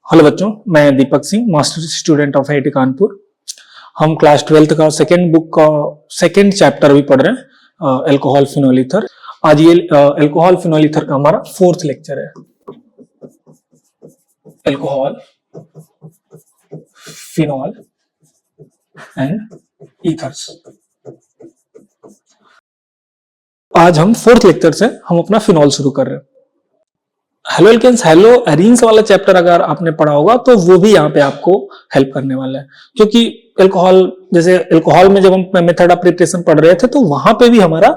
Hello बच्चों, मैं Deepak Singh, master student of IIT Kanpur. हम क्लास 12th का सेकेंड बुक का सेकेंड चैप्टर भी पढ़ रहे हैं, अल्कोहल फिनोल ईथर। आज ये अल्कोहल फिनोल ईथर का हमारा 4th लेक्चर है। Alcohol phenol and ethers. आज हम 4th लेक्चर से हम अपना फिनोल शुरू कर रहे हैं। हेलो एल्केन्स, हेलो एरीन्स वाला चैप्टर अगर आपने पढ़ा होगा तो वो भी यहाँ पे आपको हेल्प करने वाला है, क्योंकि अल्कोहल, जैसे अल्कोहल में जब हम मेथड ऑफ प्रिपरेशन पढ़ रहे थे तो वहां पे भी हमारा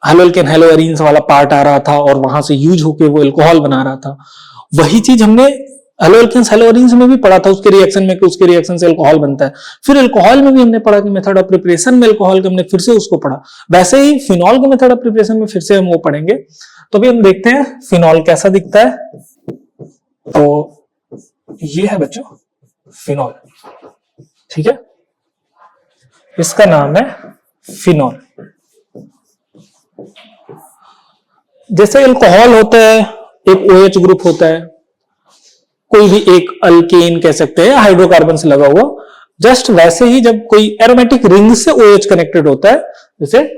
हेलो एल्केन हेलो एरीन्स वाला पार्ट आ रहा था और वहां से यूज होके वो अल्कोहल बना रहा था। वही चीज हमने हेलो एल्केन्स हेलो एरीन्स में भी पढ़ा था, उसके रिएक्शन में कि उसके रिएक्शन से अल्कोहल बनता है। फिर अल्कोहल में भी हमने पढ़ा कि मेथड ऑफ प्रिपरेशन में अल्कोहल के हमने फिर से उसको पढ़ा। वैसे ही फिनॉल के मेथड ऑफ प्रिपरेशन में फिर से हम वो पढ़ेंगे। तो भी हम देखते हैं फिनॉल कैसा दिखता है। तो ये है बच्चों फिनॉल, ठीक है। इसका नाम है फिनॉल। जैसे अल्कोहल होता है, एक OH ग्रुप होता है, कोई भी एक अल्केन कह सकते हैं, हाइड्रोकार्बन से लगा हुआ। जस्ट वैसे ही जब कोई एरोमेटिक रिंग से OH कनेक्टेड होता है, जैसे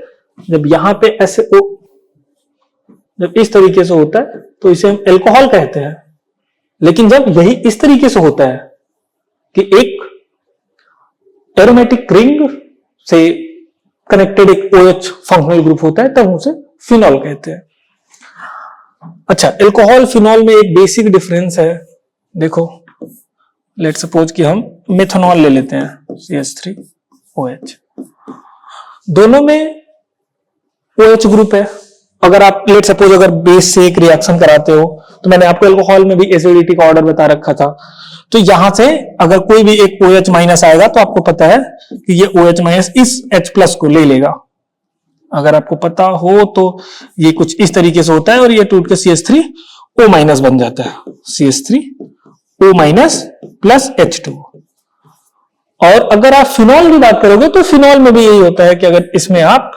जब यहां पे ऐसे जब इस तरीके से होता है तो इसे हम अल्कोहल कहते हैं। लेकिन जब यही इस तरीके से होता है कि एक एरोमेटिक रिंग से कनेक्टेड एक OH फंक्शनल ग्रुप होता है, तब उसे फिनॉल कहते हैं। अच्छा, अल्कोहल फिनॉल में एक बेसिक डिफरेंस है। देखो, लेट सपोज कि हम मेथनॉल ले लेते हैं, CH3OH। दोनों में OH ग्रुप है। अगर आप लेट सपोज अगर बेस से एक रिएक्शन कराते हो, तो मैंने आपको अल्कोहल में भी एसिडिटी का ऑर्डर बता रखा था। तो यहां से अगर कोई भी एक OH माइनस आएगा तो आपको पता है कि ये OH माइनस इस H प्लस को ले लेगा। अगर आपको पता हो तो ये कुछ इस तरीके से होता है और ये टूट के CH3O माइनस बन जाता है, CH3O माइनस प्लस H2। और अगर आप फिनॉल की बात करोगे तो फिनॉल में भी यही होता है कि अगर इसमें आप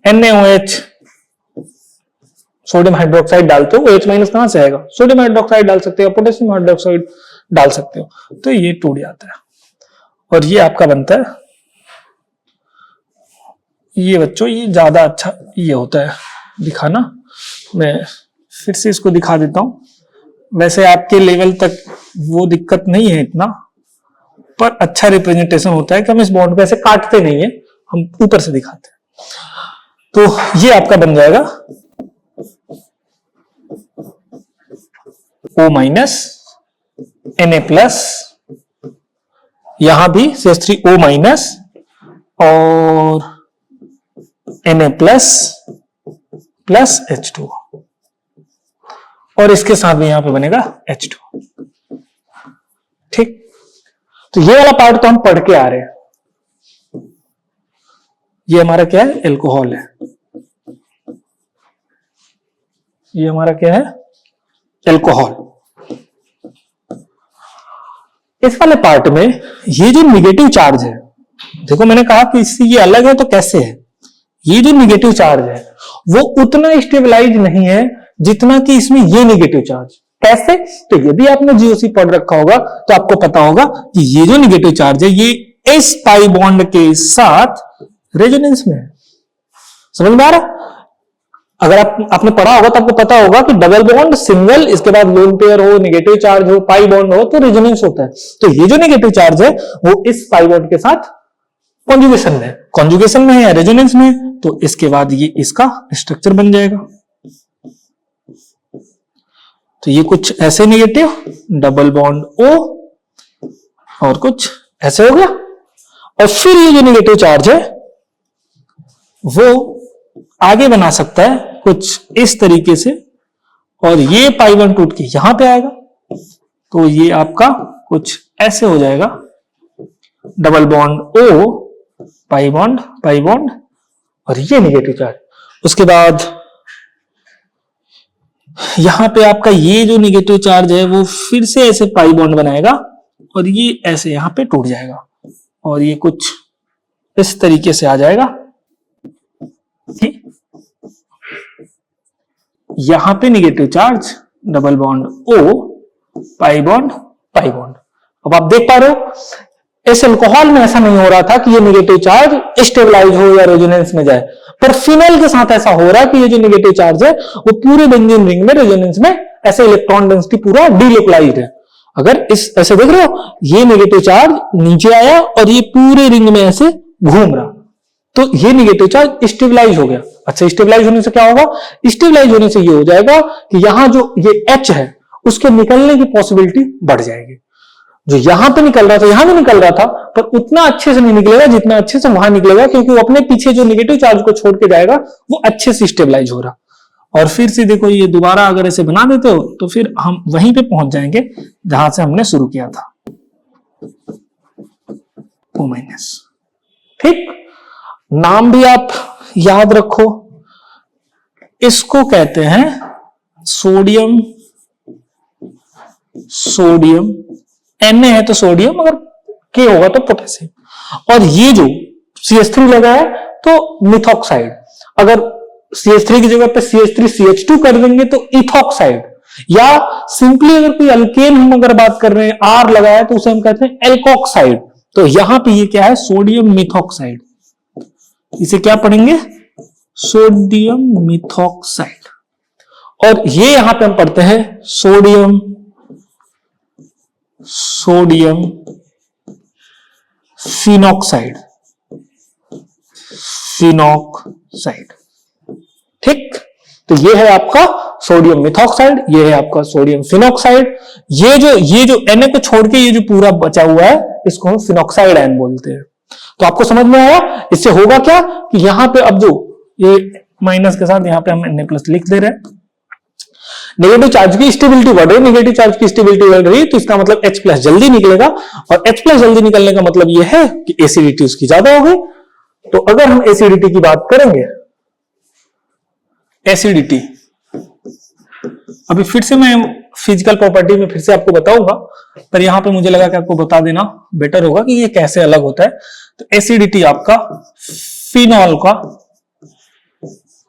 NaOH सोडियम हाइड्रोक्साइड डालते हो, OH माइनस कहां से आएगा? सोडियम हाइड्रोक्साइड डाल सकते हो, पोटेशियम हाइड्रोक्साइड डाल सकते हो, तो ये टूट जाता है और ये आपका बनता है। ये बच्चों ये ज्यादा अच्छा ये होता है दिखाना। मैं फिर से इसको दिखा देता हूं। वैसे आपके लेवल तक वो दिक्कत नहीं है इतना, पर अच्छा रिप्रेजेंटेशन होता है कि हम इस बॉन्ड को ऐसे काटते नहीं है, हम ऊपर से दिखाते हैं। तो ये आपका बन जाएगा O माइनस Na प्लस, यहां भी CH3O माइनस और Na प्लस प्लस H2, और इसके साथ भी यहां पे बनेगा H2। ठीक, तो ये वाला पार्ट तो हम पढ़ के आ रहे हैं। ये हमारा क्या है? अल्कोहल है। ये हमारा क्या है? अल्कोहल। इस वाले पार्ट में ये जो निगेटिव चार्ज है, देखो मैंने कहा कि इससे ये अलग है, तो कैसे है? ये जो निगेटिव चार्ज है वो उतना स्टेबलाइज नहीं है जितना कि इसमें ये निगेटिव चार्ज। कैसे? तो यदि आपने GOC पढ़ रखा होगा तो आपको पता होगा कि ये जो निगेटिव चार्ज है ये S पाई बॉन्ड के साथ रेजोनेंस में है। समझ में आ रहा? अगर आपने पढ़ा होगा तो आपको पता होगा कि डबल बॉन्ड, सिंगल, इसके बाद लोन पेयर हो, नेगेटिव चार्ज हो, पाई बॉन्ड हो तो रेजोनेंस होता है। तो ये जो नेगेटिव चार्ज है वो इस पाई बॉन्ड के साथ कॉन्जुगेशन में है, रेजोनेंस में है, तो इसके बाद ये इसका स्ट्रक्चर बन जाएगा। तो ये कुछ ऐसे नेगेटिव, डबल बॉन्ड O, और कुछ ऐसे हो गया। और फिर ये जो नेगेटिव चार्ज है वो आगे बना सकता है कुछ इस तरीके से, और ये पाई बॉन्ड टूट के यहां पे आएगा, तो ये आपका कुछ ऐसे हो जाएगा, double bond O, pi bond, और ये नेगेटिव चार्ज। उसके बाद यहां पे आपका ये जो नेगेटिव चार्ज है वो फिर से ऐसे पाई बॉन्ड बनाएगा और ये ऐसे यहां पे टूट जाएगा, और ये कुछ इस तरीके से आ जाएगा। ठीक, यहां पे negative charge, double bond O, pi bond pi bond. अब आप देख पा रहे हो इस अल्कोहल में ऐसा नहीं हो रहा था कि ये नेगेटिव चार्ज स्टेबलाइज हो या रेजोनेंस में जाए, पर फिनॉल के साथ ऐसा हो रहा है कि ये जो नेगेटिव चार्ज है वो पूरे बेंजीन रिंग में रेजोनेंस में ऐसे इलेक्ट्रॉन डेंसिटी पूरा डीलोकलाइज्ड है। अगर इस ऐसे देख रहे हो ये नेगेटिव चार्ज नीचे आया और ये पूरे रिंग में ऐसे घूम रहा, तो ये नेगेटिव चार्ज स्टेबलाइज हो गया। अच्छा, स्टेबलाइज होने से क्या होगा? स्टेबलाइज होने से ये हो जाएगा कि यहां जो ये H है उसके निकलने की पॉसिबिलिटी बढ़ जाएगी। जो यहां पे निकल रहा था यहां भी निकल रहा था, पर उतना अच्छे से नहीं निकलेगा जितना अच्छे से वहां निकलेगा, क्योंकि वो अपने पीछे जो नेगेटिव चार्ज को छोड़ के जाएगा वो अच्छे से स्टेबलाइज हो रहा। और फिर से देखो ये दोबारा अगर ऐसे बना देते हो तो फिर हम वहीं पे पहुंच जाएंगे जहां से हमने शुरू किया था, O-। ठीक, नाम भी आप याद रखो, इसको कहते हैं सोडियम, सोडियम Na है तो सोडियम, अगर K होगा तो पोटेशियम। और ये जो CH3 लगा है तो मिथॉक्साइड, अगर CH3 की जगह पे CH3CH2 कर देंगे तो इथॉक्साइड, या सिंपली अगर कोई अल्केन हम अगर बात कर रहे हैं R लगाया तो उसे हम कहते हैं एल्कोक्साइड। तो यहां पे ये क्या है? Sodium methoxide. इसे क्या पढ़ेंगे? Sodium methoxide. और ये यहां पे हम पढ़ते हैं सोडियम, सोडियम फिनॉक्साइड, फिनॉक्साइड। ठीक, तो ये है आपका सोडियम मिथॉक्साइड, ये है आपका सोडियम फिनॉक्साइड। ये जो Na को छोड़ के ये जो पूरा बचा हुआ है इसको हम फिनॉक्साइड आयन बोलते हैं। तो आपको समझ में आया? इससे होगा क्या कि यहां पे अब जो ये माइनस के साथ यहां पे हम Na+ लिख दे रहे हैं, नेगेटिव चार्ज की स्टेबिलिटी बढ़ रही है, नेगेटिव चार्ज की स्टेबिलिटी बढ़ रही है, तो इसका मतलब H+ जल्दी निकलेगा, और H+ जल्दी निकलने का मतलब यह है कि एसिडिटी उसकी ज्यादा हो गई। तो अगर हम एसिडिटी की बात करेंगे, एसिडिटी अभी फिर से मैं फिजिकल प्रॉपर्टी में फिर से आपको बताऊंगा, पर यहां पे मुझे लगा कि आपको बता देना बेटर होगा कि ये कैसे अलग होता है। तो एसिडिटी आपका फिनॉल का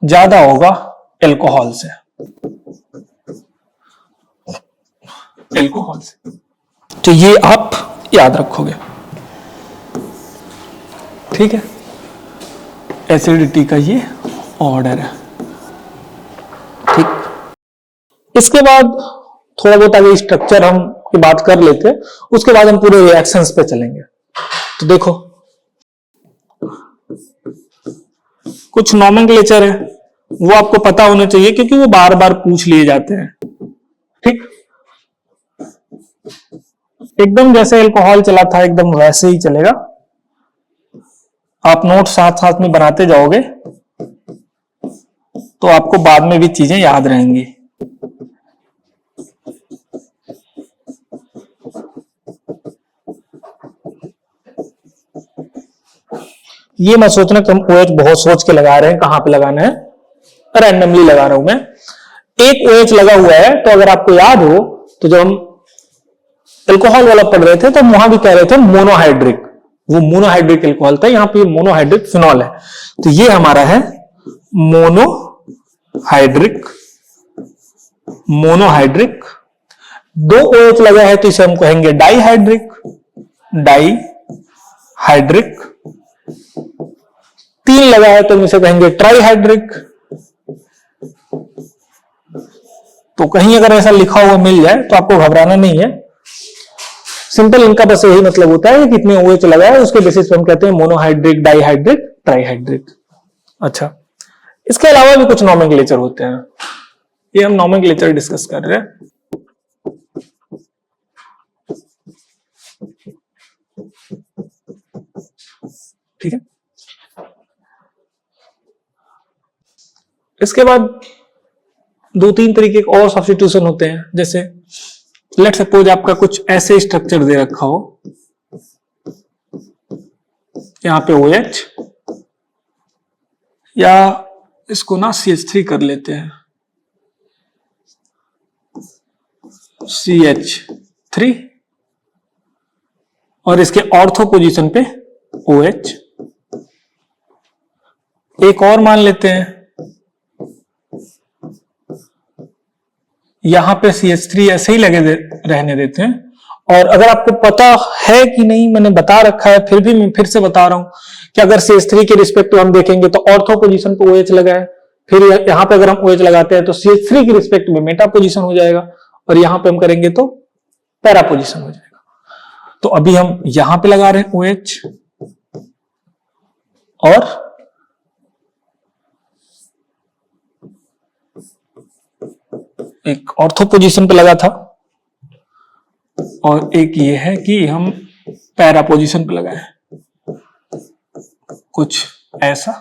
ज्यादा होगा एल्कोहल से, एल्कोहल से। तो ये आप याद रखोगे, ठीक है? एसिडिटी का ये ऑर्डर है, ठीक। इसके बाद थोड़ा बहुत आगे स्ट्रक्चर हम की बात कर लेते हैं, उसके बाद हम पूरे रिएक्शंस पे चलेंगे। तो देखो कुछ नॉमेनक्लेचर है वो आपको पता होना चाहिए, क्योंकि वो बार बार पूछ लिए जाते हैं, ठीक। एकदम जैसे अल्कोहल चला था एकदम वैसे ही चलेगा, आप नोट साथ साथ में बनाते जाओगे तो आपको बाद में भी चीजें याद रहेंगी। ये मत सोचना कि हम OH बहुत सोच के लगा रहे हैं, कहां पे लगाना है, रैंडमली लगा रहा हूं मैं। एक OH लगा हुआ है, तो अगर आपको याद हो तो जब हम अल्कोहल वाला पढ़ रहे थे तो हम वहां भी कह रहे थे मोनोहाइड्रिक, वो मोनोहाइड्रिक अल्कोहल था, यहां पे मोनोहाइड्रिक फिनॉल है। तो ये हमारा है मोनोहाइड्रिक, मोनोहाइड्रिक। दो OH लगा है तो इसे हम कहेंगे डाइहाइड्रिक, डाइहाइड्रिक। तीन लगा है तो हम इसे कहेंगे ट्राइहाइड्रिक। तो कहीं अगर ऐसा लिखा हुआ मिल जाए तो आपको घबराना नहीं है, सिंपल इनका बस यही मतलब होता है कि कितने OH लगा है उसके बेसिस पे हम कहते हैं मोनोहाइड्रिक, डाइहाइड्रिक, ट्राइहाइड्रिक। अच्छा, इसके अलावा भी कुछ नॉमेनक्लेचर होते हैं, ये हम नॉमेनक्लेचर डिस्कस कर रहे हैं। ठीक है, इसके बाद दो तीन तरीके के और सब्स्टिट्यूशन होते हैं, जैसे लेट सपोज आपका कुछ ऐसे स्ट्रक्चर दे रखा हो, यहां पे OH, या इसको ना CH3 कर लेते हैं, CH3, और इसके ऑर्थो पोजीशन पे OH। एक और मान लेते हैं, यहां पे CH3 ऐसे ही रहने देते हैं। और अगर आपको पता है कि नहीं, मैंने बता रखा है, फिर भी मैं फिर से बता रहा हूं कि अगर CH3 के रिस्पेक्ट हम देखेंगे तो ऑर्थो पोजीशन पे OH लगा है, फिर यहां पे अगर हम OH लगाते हैं तो CH3 के रिस्पेक्ट में मेटा पोजीशन हो जाएगा, और यहां पे हम करेंगे तो पैरा पोजीशन हो जाएगा। तो अभी हम यहां पे लगा रहे हैं OH, और एक ऑर्थो पोजीशन पे लगा था, और एक ये है कि हम पैरा पोजीशन पे लगाए, कुछ ऐसा।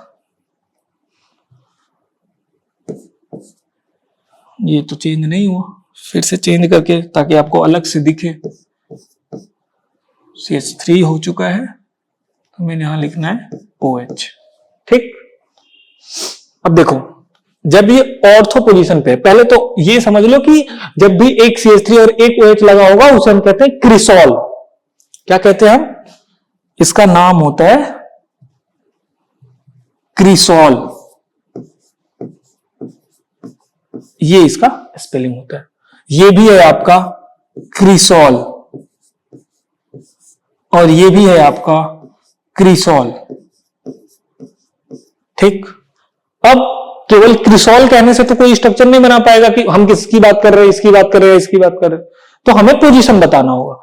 ये तो चेंज नहीं हुआ, फिर से चेंज करके ताकि आपको अलग से दिखे। CH3 हो चुका है, तो मैंने यहां लिखना है OH। ठीक, अब देखो, जब ये ऑर्थो पोजीशन पे, पहले तो ये समझ लो कि जब भी एक CH3 और एक OH लगा होगा उसे हम कहते हैं क्रिसॉल। क्या कहते हैं हम? इसका नाम होता है क्रिसॉल, ये इसका स्पेलिंग होता है। ये भी है आपका क्रिसॉल, और ये भी है आपका क्रिसॉल। ठीक, अब केवल क्रिसॉल कहने से तो कोई स्ट्रक्चर नहीं बना पाएगा कि हम किसकी बात कर रहे हैं, इसकी बात कर रहे हैं, इसकी बात कर रहे हैं, तो हमें पोजीशन बताना होगा।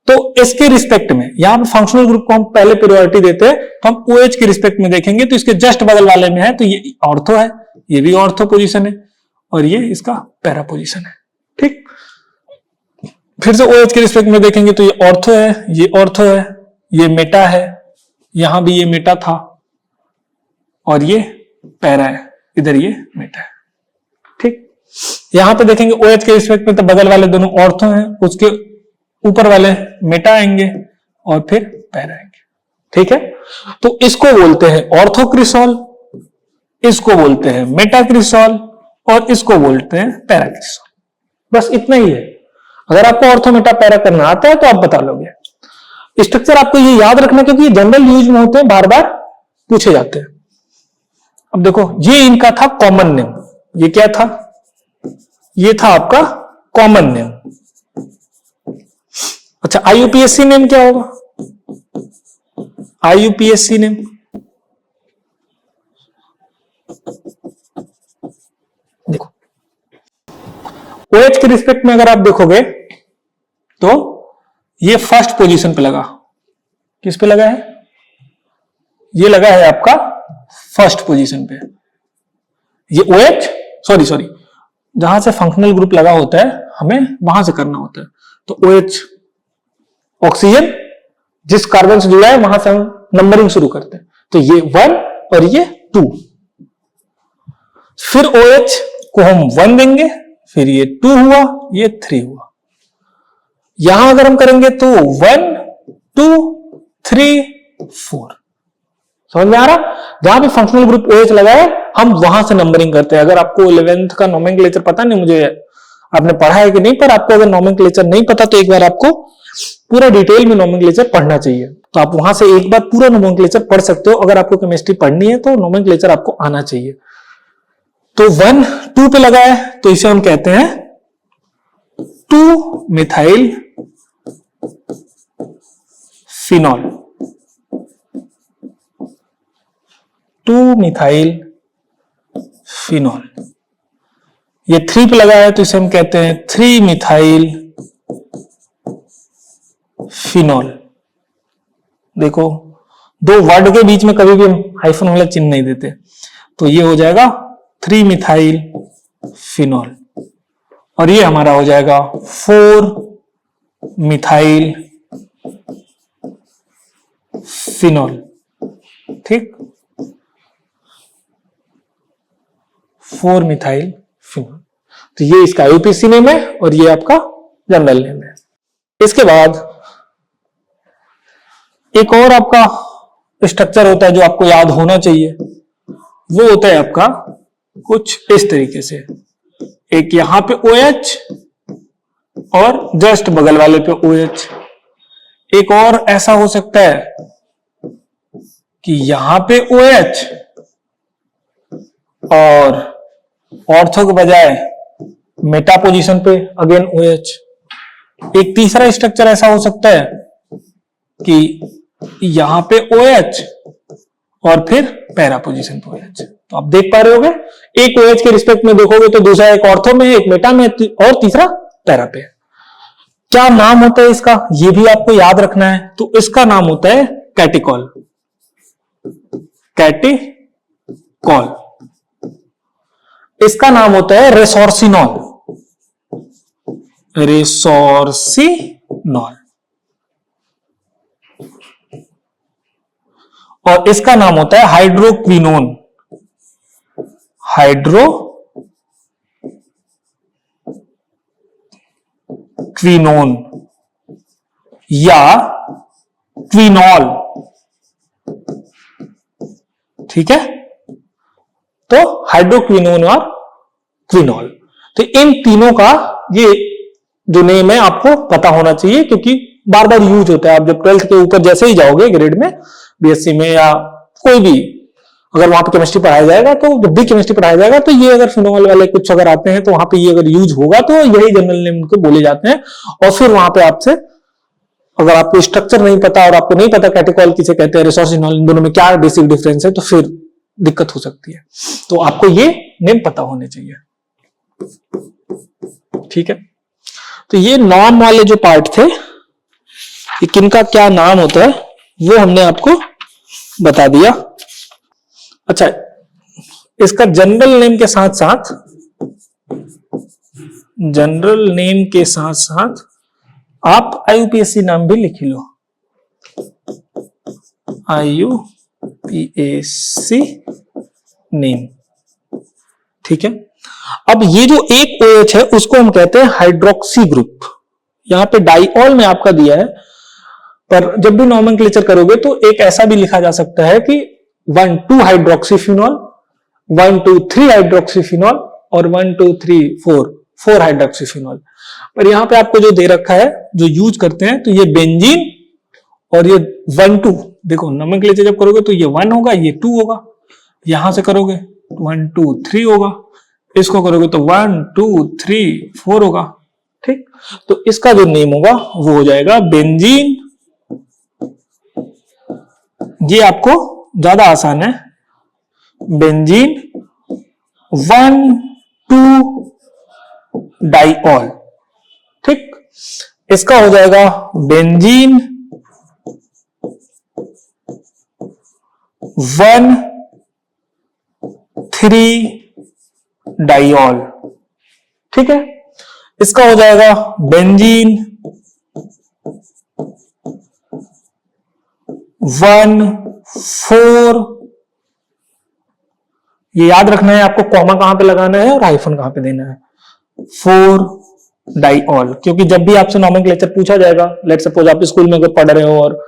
तो इसके रिस्पेक्ट में यहां पर फंक्शनल ग्रुप को हम पहले प्रायोरिटी देते हैं, तो हम OH के रिस्पेक्ट में देखेंगे तो इसके जस्ट बगल वाले में है, तो ये ऑर्थो है, ये भी ऑर्थो पोजीशन है, और ये इसका पैरा पोजीशन है। ठीक, फिर से OH के रिस्पेक्ट में देखेंगे तो ये ऑर्थो है, ये ऑर्थो है, ये मेटा है, यहां भी ये मेटा था, और ये पैरा है, इधर ये मेटा है। ठीक, यहां पे देखेंगे OH के रिस्पेक्ट में तो बगल वाले दोनों ऑर्थो हैं, उसके ऊपर वाले मेटा आएंगे, और फिर पैरा आएंगे। ठीक है, तो इसको बोलते हैं ऑर्थो क्रिसॉल, इसको बोलते हैं मेटा क्रिसॉल, और इसको बोलते हैं पैरा क्रिसॉल। बस इतना ही है। अगर आपको ऑर्थो मेटा पैरा करना आता है तो आप बता लोगे। स्ट्रक्चर आपको ये याद रखना, क्योंकि ये जनरल यूज में होते हैं, बार बार पूछे जाते हैं। अब देखो, ये इनका था कॉमन नेम। ये क्या था? ये था आपका कॉमन नेम। अच्छा, IUPAC नेम क्या होगा? IUPAC नेम, देखो OH के रिस्पेक्ट में अगर आप देखोगे तो ये फर्स्ट पोजीशन पे लगा। किस पे लगा है? ये लगा है आपका फर्स्ट पोजीशन पे। ये OH, सॉरी, जहां से फंक्शनल ग्रुप लगा होता है हमें वहां से करना होता है। तो OH ऑक्सीजन जिस कार्बन से जुड़ा है वहां से हम नंबरिंग शुरू करते हैं। तो ये 1 और ये 2, फिर OH को हम 1 देंगे, फिर ये 2 हुआ, ये 3 हुआ। यहां अगर हम करेंगे तो 1 2 3 4। समझ में आ रहा? जहां पे फंक्शनल ग्रुप OH लगा है हम वहां से नंबरिंग करते हैं। अगर आपको 11th का नोमेनक्लेचर पता नहीं, मुझे आपने पढ़ा है कि नहीं, पर आपको अगर नोमेनक्लेचर नहीं पता तो एक बार आपको पूरा डिटेल में नोमेनक्लेचर पढ़ना चाहिए। तो आप वहां से एक बार पूरा नोमेनक्लेचर पढ़ सकते हो। अगर आपको केमिस्ट्री पढ़नी है तो नोमेनक्लेचर आपको आना चाहिए। तो 1 2 पे लगा है तो इसे हम कहते हैं 2 मिथाइल फिनॉल। 2 methyl phenol. ये 3 पे लगा है तो इसे हम कहते हैं 3 मिथाइल फिनॉल। देखो, दो वर्ड के बीच में कभी भी हम हाइफन वाला चिन्ह नहीं देते, तो ये हो जाएगा 3 मिथाइल फिनॉल, और ये हमारा हो जाएगा 4 मिथाइल फिनॉल। ठीक, 4 मिथाइल फिनॉल। तो ये इसका IUPAC नेम है और ये आपका जनरल नेम है। इसके बाद एक और आपका स्ट्रक्चर होता है जो आपको याद होना चाहिए, वो होता है आपका कुछ इस तरीके से। एक यहां पे OH और जस्ट बगल वाले पे OH। एक और ऐसा हो सकता है कि यहां पे OH और ऑर्थो के बजाय मेटा पोजीशन पे अगेन OH। एक तीसरा स्ट्रक्चर ऐसा हो सकता है कि यहां पे OH और फिर पैरा पोजीशन पे OH। तो आप देख पा रहे होगे, एक OH के रिस्पेक्ट में देखोगे तो दूसरा एक ऑर्थो में, एक मेटा में और तीसरा पैरा पे। क्या नाम होता है इसका, ये भी आपको याद रखना है। तो इसका नाम होता है कैटिकॉल। कैटिकॉल। इसका नाम होता है रेसोर्सिनॉल। रेसोर्सिनॉल। और इसका नाम होता है हाइड्रोक्विनोन। हाइड्रोक्विनोन या क्विनॉल। ठीक है, तो हाइड्रोक्विनोन और क्विनॉल। तो इन तीनों का ये जो नेम है आपको पता होना चाहिए, क्योंकि बार बार यूज होता है। आप जब 12th के ऊपर जैसे ही जाओगे ग्रेड में, BSc में या कोई भी, अगर वहां पे केमिस्ट्री पढ़ाया जाएगा, तो जब भी केमिस्ट्री पढ़ाया जाएगा तो ये अगर फिनोल वाले कुछ अगर आते हैं तो वहां पे ये अगर यूज होगा तो यही जनरल नेम को बोले जाते हैं। और फिर वहां पे आपसे, अगर आपको स्ट्रक्चर नहीं पता और आपको नहीं पता कैटिकॉल किसे कहते हैं, रेसोर्सिनॉल, इन दोनों में क्या बेसिक डिफरेंस है, तो फिर दिक्कत हो सकती है। तो आपको ये नेम पता होने चाहिए। ठीक है, तो ये नाम वाले जो पार्ट थे, कि किनका क्या नाम होता है, वो हमने आपको बता दिया। अच्छा, इसका जनरल नेम के साथ साथ, जनरल नेम के साथ साथ आप IUPAC नाम भी लिख लो। IUPAC name. ठीक है, अब ये जो एक OH है उसको हम कहते हैं हाइड्रोक्सी ग्रुप। यहां पे डाइऑल में आपका दिया है, पर जब भी नॉमेनक्लेचर करोगे तो एक ऐसा भी लिखा जा सकता है कि 1,2 हाइड्रोक्सीफिनॉल, 1,2 3 हाइड्रोक्सीफिनॉल और 1,2 3 4 हाइड्रोक्सीफिनॉल। पर यहां पे आपको जो दे रखा है, जो यूज करते हैं, तो ये बेंजीन और ये 1,2, देखो नॉमेनक्लेचर जब करोगे तो ये 1 होगा, ये 2 होगा, यहां से करोगे 1 2 3 होगा, इसको करोगे तो 1 2 3 4 होगा। ठीक, तो इसका जो नेम होगा वो हो जाएगा बेंजीन। ये आपको ज्यादा आसान है, बेंजीन 1,2 डाइऑल। ठीक, इसका हो जाएगा बेंजीन 1,3 डाइऑल। ठीक है, इसका हो जाएगा बेंजीन 1,4। ये याद रखना है आपको, कॉमा कहां पे लगाना है और हाइफन कहां पे देना है, 4 डाइऑल। क्योंकि जब भी आपसे नॉमेनक्लेचर पूछा जाएगा, लेट सपोज आप स्कूल में अगर पढ़ रहे हो और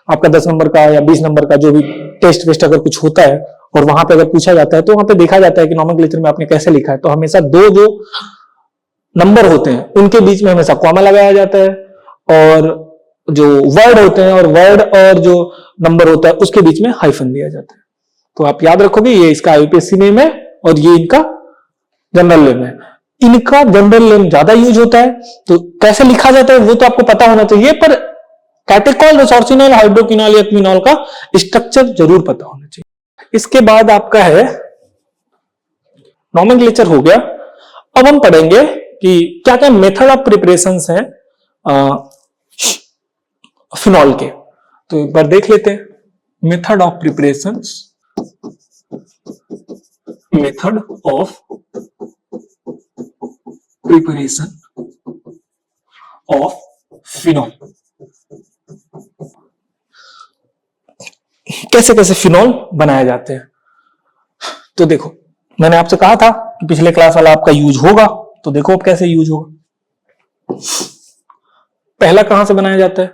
आपका 10 नंबर का या 20 नंबर का जो भी टेस्ट वेस्ट अगर कुछ होता है और वहां पे अगर पूछा जाता है, तो वहां पे देखा जाता है कि नॉमेनक्लेचर में आपने कैसे लिखा है। तो हमेशा दो जो नंबर होते हैं उनके बीच में हमेशा कॉमा लगाया जाता है, और जो वर्ड होते हैं और वर्ड और जो नंबर होता है उसके बीच में हाइफन दिया जाता है। तो आप याद रखोगे, ये इसका IUPAC नेम है और ये इनका जनरल नेम है। इनका जनरल नेम ज्यादा यूज होता है, तो कैसे लिखा जाता है वो तो आपको पता होना चाहिए, पर कैटिकॉल, रेसोर्सिनॉल, हाइड्रोक्विनॉल या क्विनॉल का स्ट्रक्चर जरूर पता होना चाहिए। इसके बाद आपका है नॉमेनक्लेचर हो गया। अब हम पढ़ेंगे कि क्या क्या मेथड ऑफ प्रिपरेशंस हैं फिनॉल के। तो एक बार देख लेते हैं, method of preparations, method of preparation of phenol. कैसे कैसे फिनॉल बनाए जाते हैं। तो देखो, मैंने आपसे कहा था कि पिछले क्लास वाला आपका यूज होगा, तो देखो अब कैसे यूज होगा। पहला कहां से बनाया जाता है,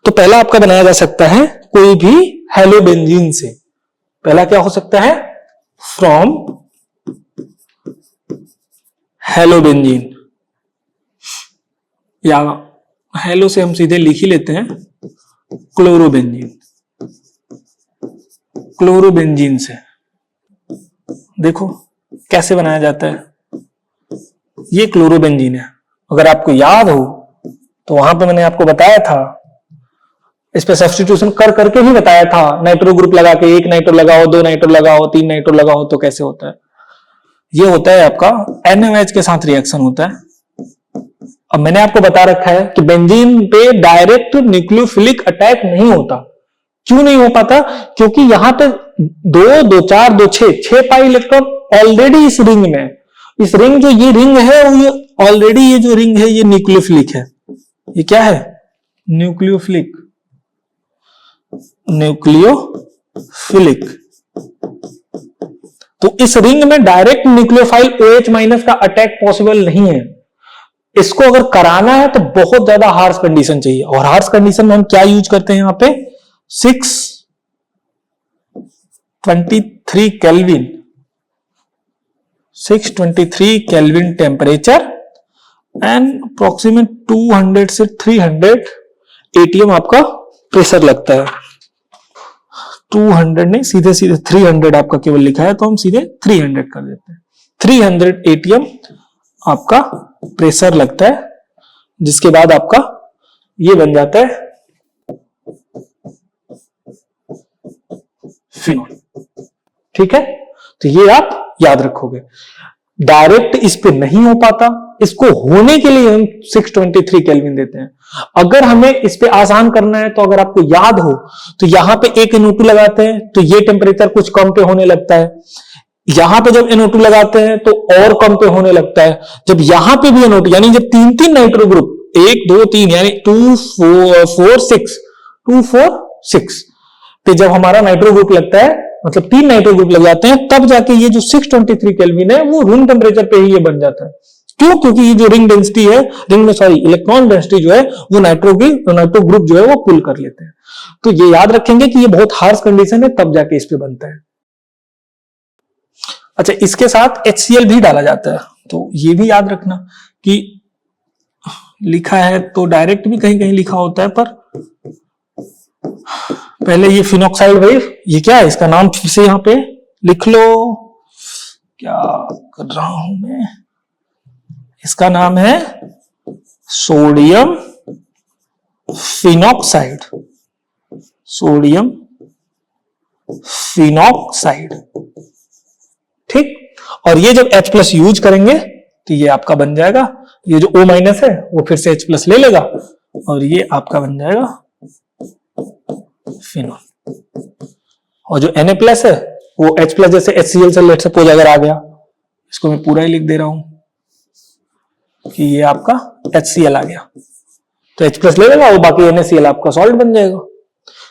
तो पहला आपका बनाया जा सकता है कोई भी हेलोबेंजीन से। पहला क्या हो सकता है, फ्रॉम हेलोबेंजीन, या हेलो से हम सीधे लिख ही लेते हैं क्लोरोबेंजीन, क्लोरोबेंजीन से। देखो कैसे बनाया जाता है, ये क्लोरोबेंजीन है। अगर आपको याद हो तो वहां पे मैंने आपको बताया था, इस पे सब्स्टिट्यूशन कर करके भी बताया था, नाइट्रो ग्रुप लगा के, एक नाइट्रो लगाओ, दो नाइट्रो लगाओ, तीन नाइट्रो लगाओ तो कैसे होता है। ये होता है आपका NaOH के साथ रिएक्शन होता है। अब मैंने आपको बता रखा है कि बेंजीन पे डायरेक्ट न्यूक्लियोफिलिक अटैक नहीं होता। क्यों नहीं हो पाता? क्योंकि यहां पे 2, 2, 4, 2, 6 पाई इलेक्ट्रॉन ऑलरेडी इस रिंग में। इस रिंग, जो ये रिंग है, वो ऑलरेडी ये जो रिंग है ये न्यूक्लियोफिलिक है। ये क्या है? न्यूक्लियोफिलिक। न्यूक्लियोफिलिक। तो इस रिंग में डायरेक्ट न्यूक्लियोफाइल OH- का अटैक पॉसिबल नहीं है। इसको अगर कराना है तो बहुत ज्यादा हार्श कंडीशन चाहिए, और हार्श कंडीशन में हम क्या यूज करते हैं यहां पे? 623 kelvin, 623 kelvin temperature and approximate 200 से 300 ATM आपका प्रेशर लगता है। 200 नहीं, सीधे सीधे 300 आपका केवल लिखा है, तो हम सीधे 300 कर देते हैं। 300 ATM आपका प्रेशर लगता है, जिसके बाद आपका ये बन जाता है फिनॉल। ठीक है, तो ये आप याद रखोगे। डायरेक्ट इस पे नहीं हो पाता, इसको होने के लिए हम 623 केल्विन देते हैं। अगर हमें इस पे आसान करना है तो अगर आपको याद हो तो यहां पे एक NO2 लगाते हैं तो ये टेम्परेचर कुछ कम पे होने लगता है। यहां पे जब NO2 लगाते हैं तो और कम पे होने लगता है। जब यहां पे भी NO2, यानी जब 3 नाइट्रो ग्रुप, 1, 2, 3 यानी 2, 4, 6 पे जब हमारा नाइट्रो ग्रुप लगता है, मतलब 3 नाइट्रो ग्रुप लग जाते हैं, तब जाके ये जो 623 केल्विन है वो रूम टेम्परेचर पे ही ये बन जाता है। क्यों? क्योंकि ये जो रिंग डेंसिटी है, इलेक्ट्रॉन डेंसिटी जो है वो नाइट्रो ग्रुप जो है वो पुल कर लेते हैं। तो ये याद रखेंगे कि ये बहुत हार्श कंडीशन है, तब जाके इस पे बनता है। अच्छा, इसके साथ HCl भी डाला जाता है, तो ये भी याद रखना कि लिखा है तो डायरेक्ट भी कहीं कहीं लिखा होता है, पर पहले ये फिनॉक्साइड वेव, ये क्या है इसका नाम फिर से यहां पे लिख लो। क्या कर रहा हूं मैं? इसका नाम है सोडियम फिनॉक्साइड। Sodium phenoxide. ठीक, और ये जब H+ यूज करेंगे तो ये आपका बन जाएगा, ये जो O- है वो फिर से H+ ले लेगा और ये आपका बन जाएगा फिनॉल। और जो Na+ है वो H+ जैसे HCl से लेट सपोज अगर आ गया, इसको मैं पूरा ही लिख दे रहा हूं कि ये आपका HCl आ गया, तो H+ ले लेगा और बाकी NaCl आपका सॉल्ट बन जाएगा।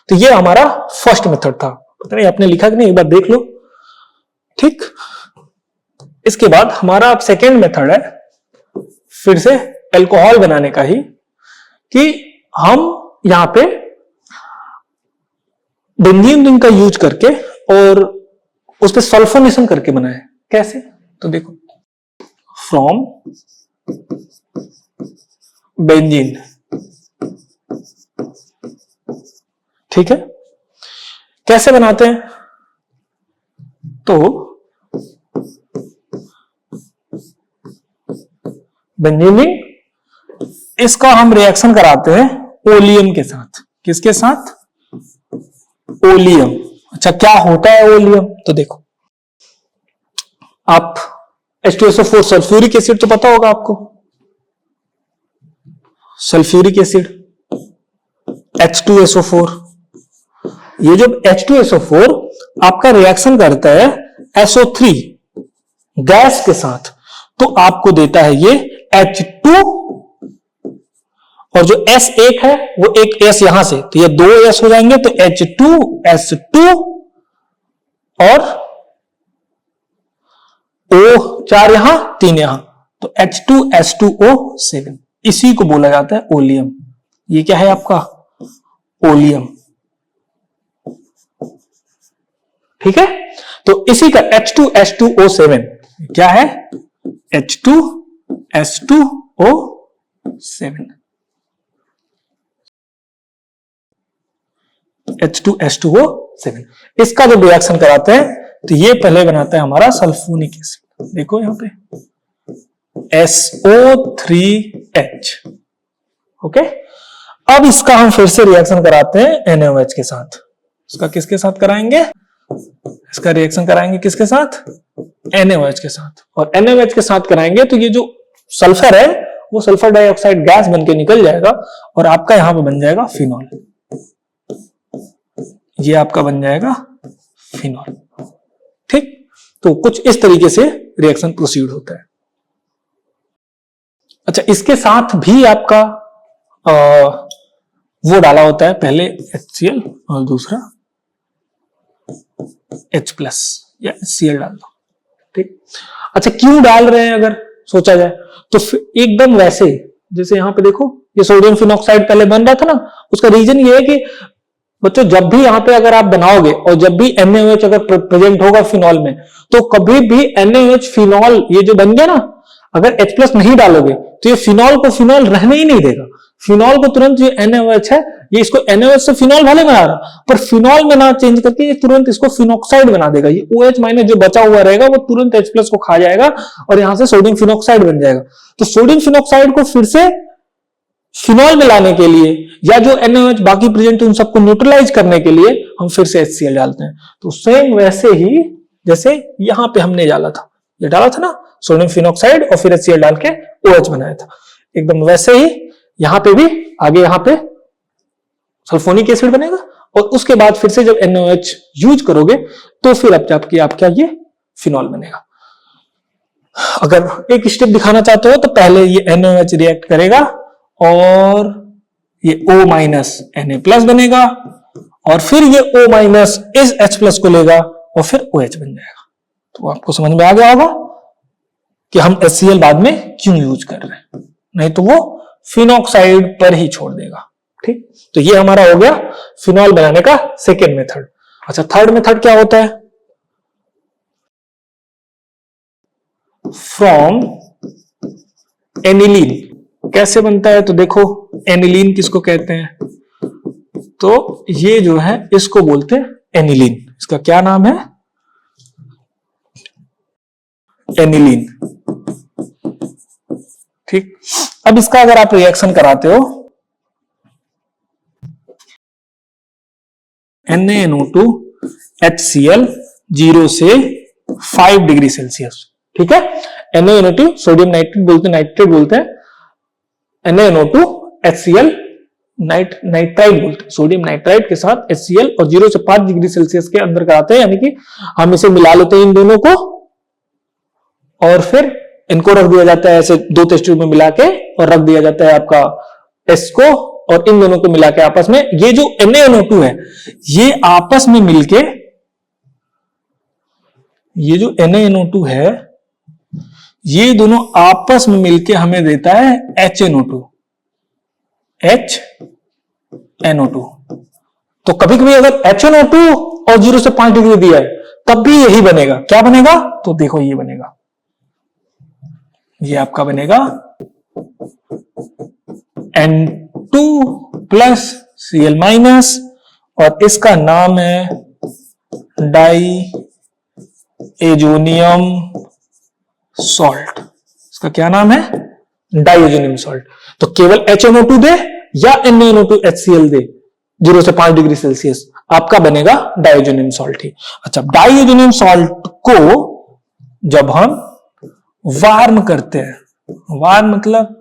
तो ये हमारा फर्स्ट मेथड था। पता नहीं आपने लिखा कि नहीं, एक बार देख लो। ठीक, इसके बाद हमारा अब सेकेंड मेथड है फिर से अल्कोहल बनाने का ही, कि हम यहां पे बेंजीन रिंग का यूज करके और उस पर सल्फोनेशन करके बनाए। कैसे? तो देखो, फ्रॉम बेंजीन, ठीक है, कैसे बनाते हैं? तो बेंजीन रिंग, इसका हम रिएक्शन कराते हैं ओलियम के साथ। किसके साथ? ओलियम। अच्छा, क्या होता है ओलियम? तो देखो, आप H2SO4 सल्फ्यूरिक एसिड तो पता होगा आपको, सल्फ्यूरिक एसिड H2SO4। ये जब H2SO4 आपका रिएक्शन करता है SO3 गैस के साथ, तो आपको देता है ये H2, और जो S1 है वो एक S यहां से, तो ये 2 S हो जाएंगे, तो H2S2 और O4 यहां, 3 यहां, तो H2S2O7। इसी को बोला जाता है ओलियम। ये क्या है आपका? ओलियम। ठीक है, तो इसी का H2S2O7 क्या है? H2S2O7। H2S2O7 इसका जब रिएक्शन कराते हैं तो ये पहले बनाता है हमारा सल्फोनिक एसिड। देखो यहां पे SO3H। ओके, अब इसका हम फिर से रिएक्शन कराते हैं NaOH के साथ। इसका किसके साथ कराएंगे? इसका रिएक्शन कराएंगे किसके साथ? NaOH के साथ। और NaOH के साथ कराएंगे तो ये जो सल्फर है वो सल्फर डाइऑक्साइड गैस बनके निकल जाएगा और आपका यहां पे बन जाएगा फिनॉल। ये आपका बन जाएगा फिनॉल। ठीक, तो कुछ इस तरीके से रिएक्शन प्रोसीड होता है। अच्छा, इसके साथ भी आपका वो डाला होता है, पहले HCl और दूसरा H+ या HCl डाल दो। ठीक, अच्छा क्यों डाल रहे हैं अगर सोचा जाए तो एकदम वैसे जैसे यहां पे देखो ये सोडियम फिनॉक्साइड पहले बन रहा था ना, उसका रीजन ये है कि बच्चों जब भी यहां पे अगर आप बनाओगे और जब भी NaOH अगर प्रेजेंट होगा फिनॉल में तो कभी भी NaOH फिनॉल ये जो बन गया ना, अगर H+ नहीं डालोगे तो ये फिनॉल को फिनॉल रहने ही नहीं देगा। फिनॉल को तुरंत ये NaOH है, ये इसको NaOH से फिनॉल भले बना रहा पर फिनॉल में ना चेंज करके ये तुरंत इसको फिनॉक्साइड बना देगा। ये OH- जो बचा हुआ रहेगा वो तुरंत H+ को खा जाएगा और यहां से सोडियम फिनॉक्साइड बन जाएगा। तो सोडियम फिनॉक्साइड को फिर से फिनॉल में लाने के लिए या जो NaOH बाकी प्रेजेंट उन सबको न्यूट्रलाइज करने के लिए हम फिर से HCl डालते हैं। तो सेम वैसे ही जैसे यहां पे हमने डाला था, ये डाला था ना सोडियम फिनॉक्साइड और फिर HCl डाल के OH बनाया था, एकदम वैसे ही यहां पे भी आगे यहां पे सल्फोनिक एसिड बनेगा और उसके बाद फिर से जब NaOH यूज करोगे तो फिर अब आपका ये फिनॉल बनेगा। अगर एक स्टेप दिखाना चाहते हो तो पहले ये NaOH रिएक्ट करेगा और ये O- Na+ बनेगा और फिर ये O- इस H+ को लेगा और फिर OH बन जाएगा। तो आपको समझ में आ गया होगा कि हम HCl बाद में क्यों यूज कर रहे हैं, नहीं तो वो फिनॉक्साइड पर ही छोड़ देगा। ठीक, तो ये हमारा हो गया फिनॉल बनाने का सेकेंड मेथड। अच्छा, थर्ड मेथड क्या होता है? From aniline. कैसे बनता है? तो देखो एनिलीन किसको कहते हैं? तो ये जो है इसको बोलते हैं एनिलीन। इसका क्या नाम है? एनिलीन। ठीक, अब इसका अगर आप रिएक्शन कराते हो NaNO2 HCl 0 से 5 डिग्री सेल्सियस। ठीक है, NaNO2 सोडियम नाइट्रेट बोलते हैं, NaNO2 HCl नाइट्राइड बोलते हैं, सोडियम नाइट्राइड के साथ HCl और 0 से 5 डिग्री सेल्सियस के अंदर कराते हैं, यानी कि हम इसे मिला लेते हैं इन दोनों को और फिर इनको रख दिया जाता है ऐसे दो टेस्ट ट्यूब में मिला के और रख दिया जाता है आपका S को और इन दोनों को मिला के आपस में ये जो NaNO2 है ये आपस में मिलके ये जो NaNO2 है ये दोनों आपस में मिलके हमें देता है HNO2। तो कभी कभी अगर HNO2 और 0 से 5 डिग्री दिया है तब भी यही बनेगा। क्या बनेगा? तो देखो ये बनेगा, ये आपका बनेगा N2+ Cl- और इसका नाम है डाई एजोनियम सॉल्ट। इसका क्या नाम है? Diazonium salt. तो केवल HNO2 दे या NaNO2 HCl दे 0 से 5 डिग्री सेल्सियस, आपका बनेगा डाइएजोनियम सॉल्ट ही। अच्छा, डाइएजोनियम सॉल्ट को जब हम वार्म करते हैं, वार्म मतलब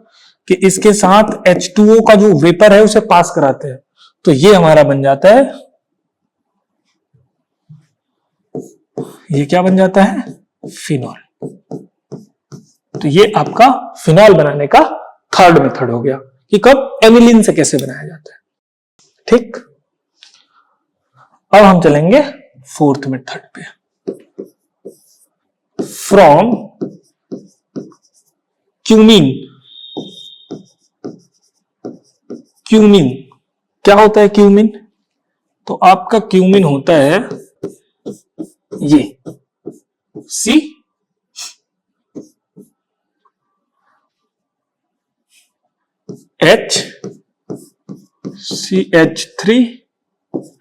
कि इसके साथ H2O का जो वेपर है उसे पास कराते हैं, तो ये हमारा बन जाता है, ये क्या बन जाता है? फिनॉल। तो ये आपका फिनॉल बनाने का थर्ड मेथड हो गया कि कब एनिलीन से कैसे बनाया जाता है। ठीक, अब हम चलेंगे फोर्थ मेथड पे। From cumene. क्यूमीन क्या होता है? क्यूमीन तो आपका क्यूमीन होता है ये CH3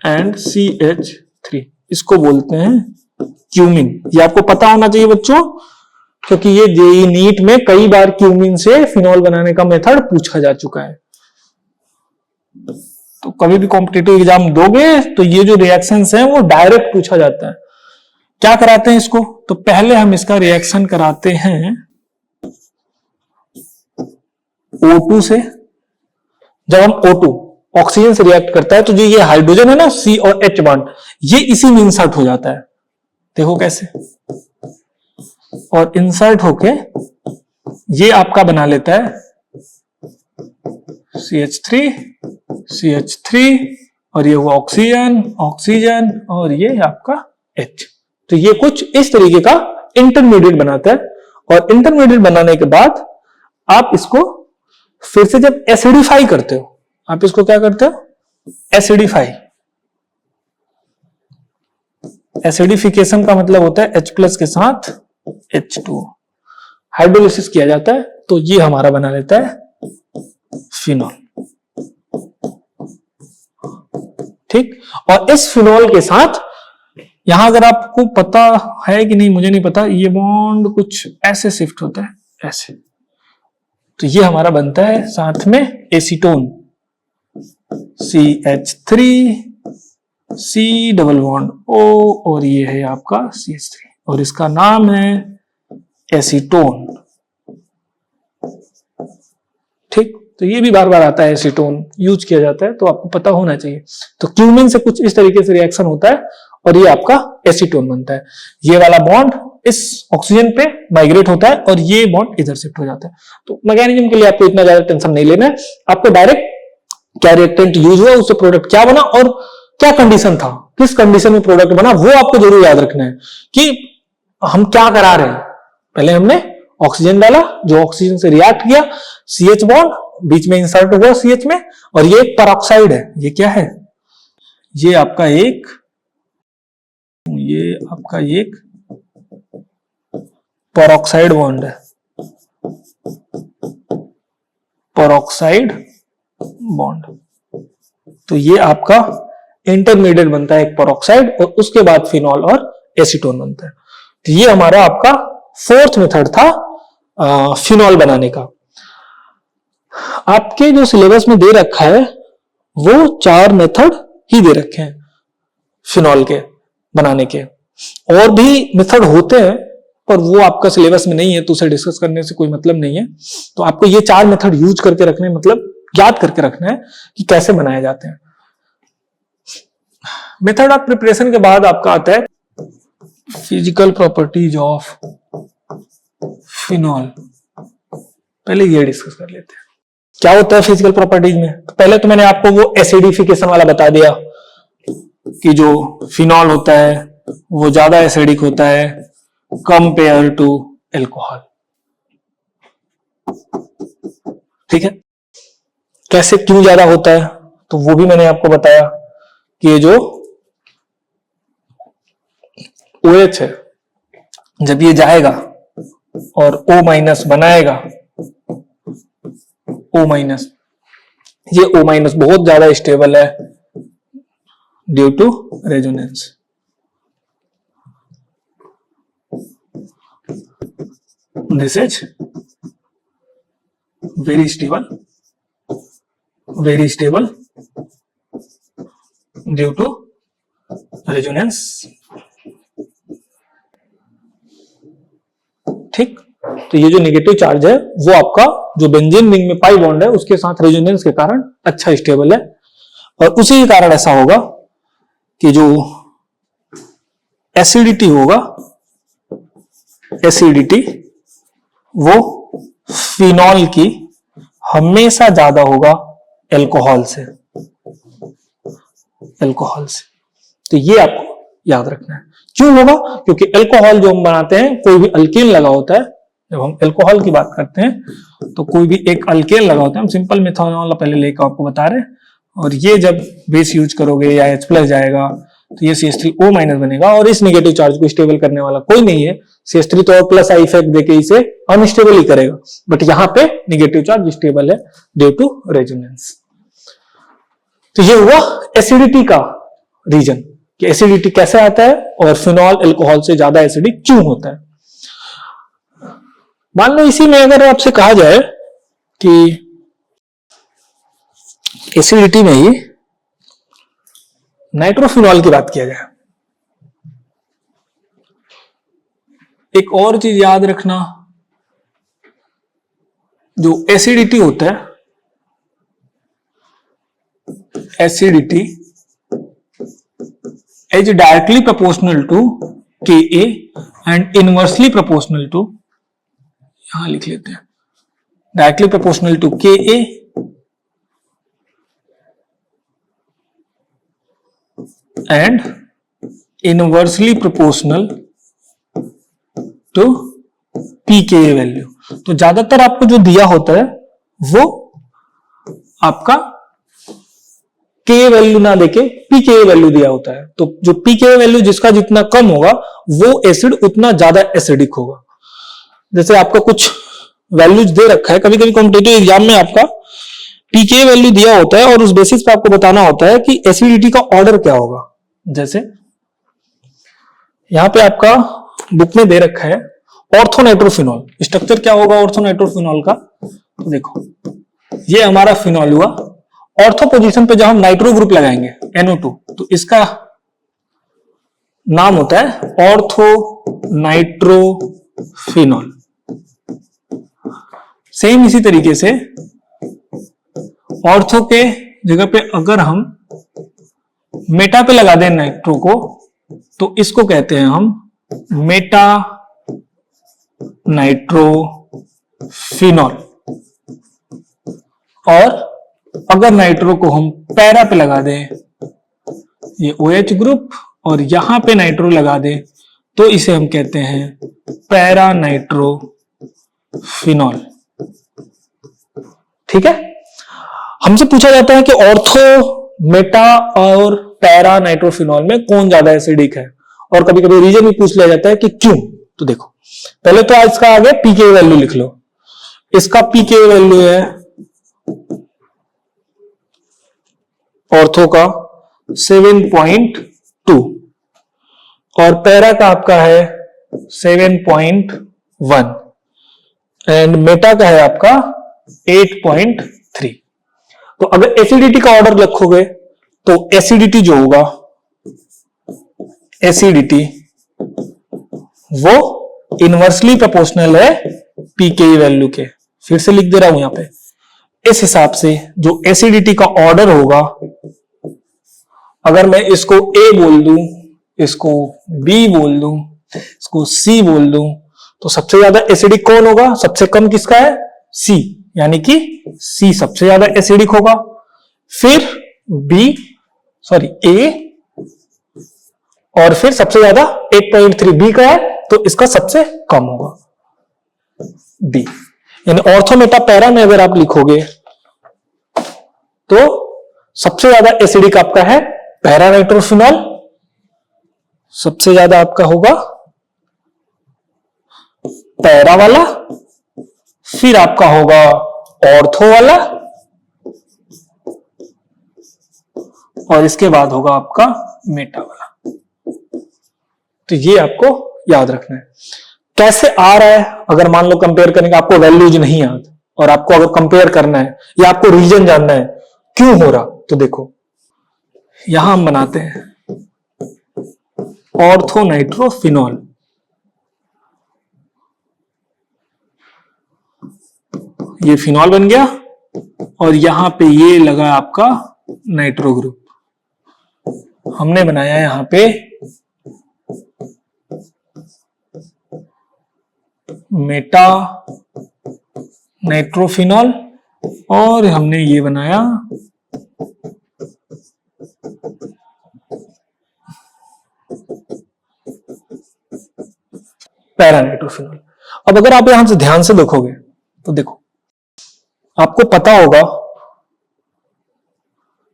एंड CH3, इसको बोलते हैं क्यूमीन। ये आपको पता होना चाहिए बच्चों क्योंकि ये जेईई नीट में कई बार क्यूमीन से फिनॉल बनाने का मेथड पूछा जा चुका है। तो कभी भी कॉम्पिटिटिव एग्जाम दोगे तो ये जो रिएक्शंस हैं वो डायरेक्ट पूछा जाता है। क्या कराते हैं इसको? तो पहले हम इसका रिएक्शन कराते हैं O2 से। जब हम O2 ऑक्सीजन से रिएक्ट करता है तो जो ये हाइड्रोजन है ना, C और H बॉन्ड, ये इसी में इंसर्ट हो जाता है। देखो कैसे, और इंसर्ट होके ये आपका बना लेता है CH3 CH3, और ये हुआ ऑक्सीजन ऑक्सीजन, और ये आपका H। तो ये कुछ इस तरीके का इंटरमीडिएट बनाता है। और इंटरमीडिएट बनाने के बाद आप इसको फिर से जब एसिडिफाई करते हो, आप इसको क्या करते हो? एसिडिफाई। एसिडिफिकेशन का मतलब होता है H+ के साथ H2, हाइड्रोलिसिस किया जाता है, तो ये हमारा बना लेता है फिनॉल। ठीक, और इस फिनॉल के साथ यहां अगर आपको पता है कि नहीं मुझे नहीं पता, ये बॉन्ड कुछ ऐसे शिफ्ट होता है, ऐसे। तो ये हमारा बनता है साथ में acetone, CH3 C double bond O, और ये है आपका CH3, और इसका नाम है एसीटोन। ठीक, तो ये भी बार बार आता है, एसीटोन यूज किया जाता है, तो आपको पता होना चाहिए। तो क्यूमीन से कुछ इस तरीके से रिएक्शन होता है और ये आपका एसीटोन बनता है। ये वाला बॉन्ड इस ऑक्सीजन पे माइग्रेट होता है और ये बॉन्ड इधर शिफ्ट हो जाता है। तो मैकेनिज्म के लिए आपको इतना ज्यादा टेंशन नहीं लेना है, आपको डायरेक्ट क्या रिएक्टेंट यूज हुआ, उससे प्रोडक्ट क्या बना और क्या कंडीशन था, किस कंडीशन में प्रोडक्ट बना, वो आपको जरूर याद रखना है कि हम क्या करा रहे हैं। पहले हमने ऑक्सीजन डाला, जो ऑक्सीजन से रिएक्ट किया, CH बॉन्ड बीच में इंसर्ट हुआ CH में, और ये एक पेरोक्साइड है। ये क्या है? ये आपका एक पेरोक्साइड बॉन्ड है, पेरोक्साइड बॉन्ड। तो ये आपका इंटरमीडिएट बनता है एक पेरोक्साइड, और उसके बाद फिनॉल और एसीटोन बनता है। तो ये हमारा आपका फोर्थ मेथड था फिनॉल बनाने का। आपके जो सिलेबस में दे रखा है वो 4 मेथड ही दे रखे हैं फिनॉल के बनाने के। और भी मेथड होते हैं पर वो आपका सिलेबस में नहीं है, तो उसे डिस्कस करने से कोई मतलब नहीं है। तो आपको ये 4 मेथड यूज करके रखने, मतलब याद करके रखना है कि कैसे बनाए जाते हैं। मेथड ऑफ प्रिपरेशन के बाद आपका आता है फिजिकल प्रॉपर्टीज ऑफ फिनॉल। पहले ये डिस्कस कर लेते हैं क्या होता है फिजिकल प्रॉपर्टीज में। तो पहले तो मैंने आपको वो एसिडिफिकेशन वाला बता दिया कि जो फिनॉल होता है वो ज्यादा एसिडिक होता है कंपेयर टू एल्कोहल। ठीक है, कैसे, क्यों ज्यादा होता है, तो वो भी मैंने आपको बताया कि ये जो OH है, जब ये जाएगा और O- बनाएगा, O-, ये O- बहुत ज्यादा स्टेबल है due to resonance. This is very stable due to resonance। ठीक, तो ये जो नेगेटिव चार्ज है वो आपका जो बेंजीन रिंग में पाई बॉन्ड है उसके साथ रेजोनेंस के कारण अच्छा स्टेबल है, और उसी के कारण ऐसा होगा कि जो एसिडिटी होगा, एसिडिटी वो फिनॉल की हमेशा ज्यादा होगा अल्कोहल से। तो ये आपको याद रखना है। क्यों होगा? क्योंकि अल्कोहल जो हम बनाते हैं, कोई भी अल्केन लगा होता है, जब हम अल्कोहल की बात करते हैं तो कोई भी एक अल्केन लगा होता है, हम सिंपल मेथनॉल पहले लेकर आपको बता रहे हैं, और ये जब बेस यूज करोगे या H+ जाएगा तो ये CH3O- बनेगा, और इस नेगेटिव चार्ज को स्टेबल करने वाला कोई नहीं है। CH3 तो और प्लस आई इफेक्ट देके इसे अनस्टेबल ही करेगा, बट यहां पे नेगेटिव चार्ज स्टेबल है ड्यू टू रेजोनेंस। तो ये हुआ एसिडिटी का रीजन कि एसिडिटी कैसे आता है और फिनॉल अल्कोहल से ज्यादा एसिडिक क्यों होता है। मान लो इसी में अगर आपसे कहा जाए कि एसिडिटी में ही नाइट्रोफिनॉल की बात किया जाए। एक और चीज याद रखना, जो एसिडिटी होता है, acidity is directly proportional to Ka and inversely proportional to, यहां लिख लेते हैं, directly proportional to Ka and inversely proportional to pKa value. तो ज्यादातर आपको जो दिया होता है वो आपका के वैल्यू ना देके पीके वैल्यू दिया होता है। तो जो पीके वैल्यू जिसका जितना कम होगा वो एसिड उतना ज्यादा एसिडिक होगा। जैसे आपका कुछ वैल्यूज दे रखा है, कभी कभी कॉम्पिटिटिव एग्जाम में आपका पीके वैल्यू दिया होता है और उस बेसिस पे आपको बताना होता है कि एसिडिटी का ऑर्डर क्या होगा। जैसे यहां पे आपका बुक में दे रखा है ऑर्थोनाइट्रोफिनॉल, स्ट्रक्चर क्या होगा ऑर्थोनाइट्रोफिनॉल का, तो देखो ये हमारा फिनॉल हुआ, ऑर्थो पोजीशन पे जब हम नाइट्रो ग्रुप लगाएंगे NO2 तो इसका नाम होता है ऑर्थो नाइट्रोफिनॉल। सेम इसी तरीके से ऑर्थो के जगह पे अगर हम मेटा पे लगा दें नाइट्रो को तो इसको कहते हैं हम मेटा नाइट्रोफिनॉल। और अगर नाइट्रो को हम पैरा पे लगा दें, ये OH ग्रुप, और यहां पे नाइट्रो लगा दें तो इसे हम कहते हैं पैरा नाइट्रोफिनॉल। ठीक है, हमसे पूछा जाता है कि ऑर्थो, मेटा और पैरा नाइट्रोफिनॉल में कौन ज्यादा एसिडिक है, और कभी कभी रीजन भी पूछ लिया जाता है कि क्यों। तो देखो पहले तो इसका आगे पीके वैल्यू लिख लो। इसका पीके वैल्यू है ऑर्थो का 7.2 और पैरा का आपका है 7.1 एंड मेटा का है आपका 8.3। तो अगर एसिडिटी का ऑर्डर रखोगे तो एसिडिटी जो होगा, एसिडिटी वो इनवर्सली प्रोपोर्शनल है पीके वैल्यू के। फिर से लिख दे रहा हूं यहां पे, इस हिसाब से जो एसिडिटी का ऑर्डर होगा, अगर मैं इसको ए बोल दूं, इसको बी बोल दूं, इसको सी बोल दूं, तो सबसे ज्यादा एसिडिक कौन होगा, सबसे कम किसका है, सी, यानी कि सी सबसे ज्यादा एसिडिक होगा। फिर ए, और फिर सबसे ज्यादा 8.3 बी का है तो इसका सबसे कम होगा बी। यानी ऑर्थोमेटा पैरा में अगर आप लिखोगे तो सबसे ज्यादा एसिडिक आपका है पैरा नाइट्रोफिनॉल, सबसे ज्यादा आपका होगा पैरा वाला, फिर आपका होगा ऑर्थो वाला, और इसके बाद होगा आपका मेटा वाला। तो ये आपको याद रखना है। कैसे आ रहा है, अगर मान लो कंपेयर करेंगे, आपको वैल्यूज नहीं याद और आपको अगर कंपेयर करना है या आपको रीजन जानना है क्यों हो रहा, तो देखो यहां हम बनाते हैं ऑर्थोनाइट्रोफिनॉल, ये फिनॉल बन गया और यहां पे ये लगा आपका नाइट्रो ग्रुप। हमने बनाया यहां पे मेटा नाइट्रोफिनॉल और हमने ये बनाया पैरा नाइट्रोफिनॉल। अब अगर आप यहां से ध्यान से देखोगे तो देखो आपको पता होगा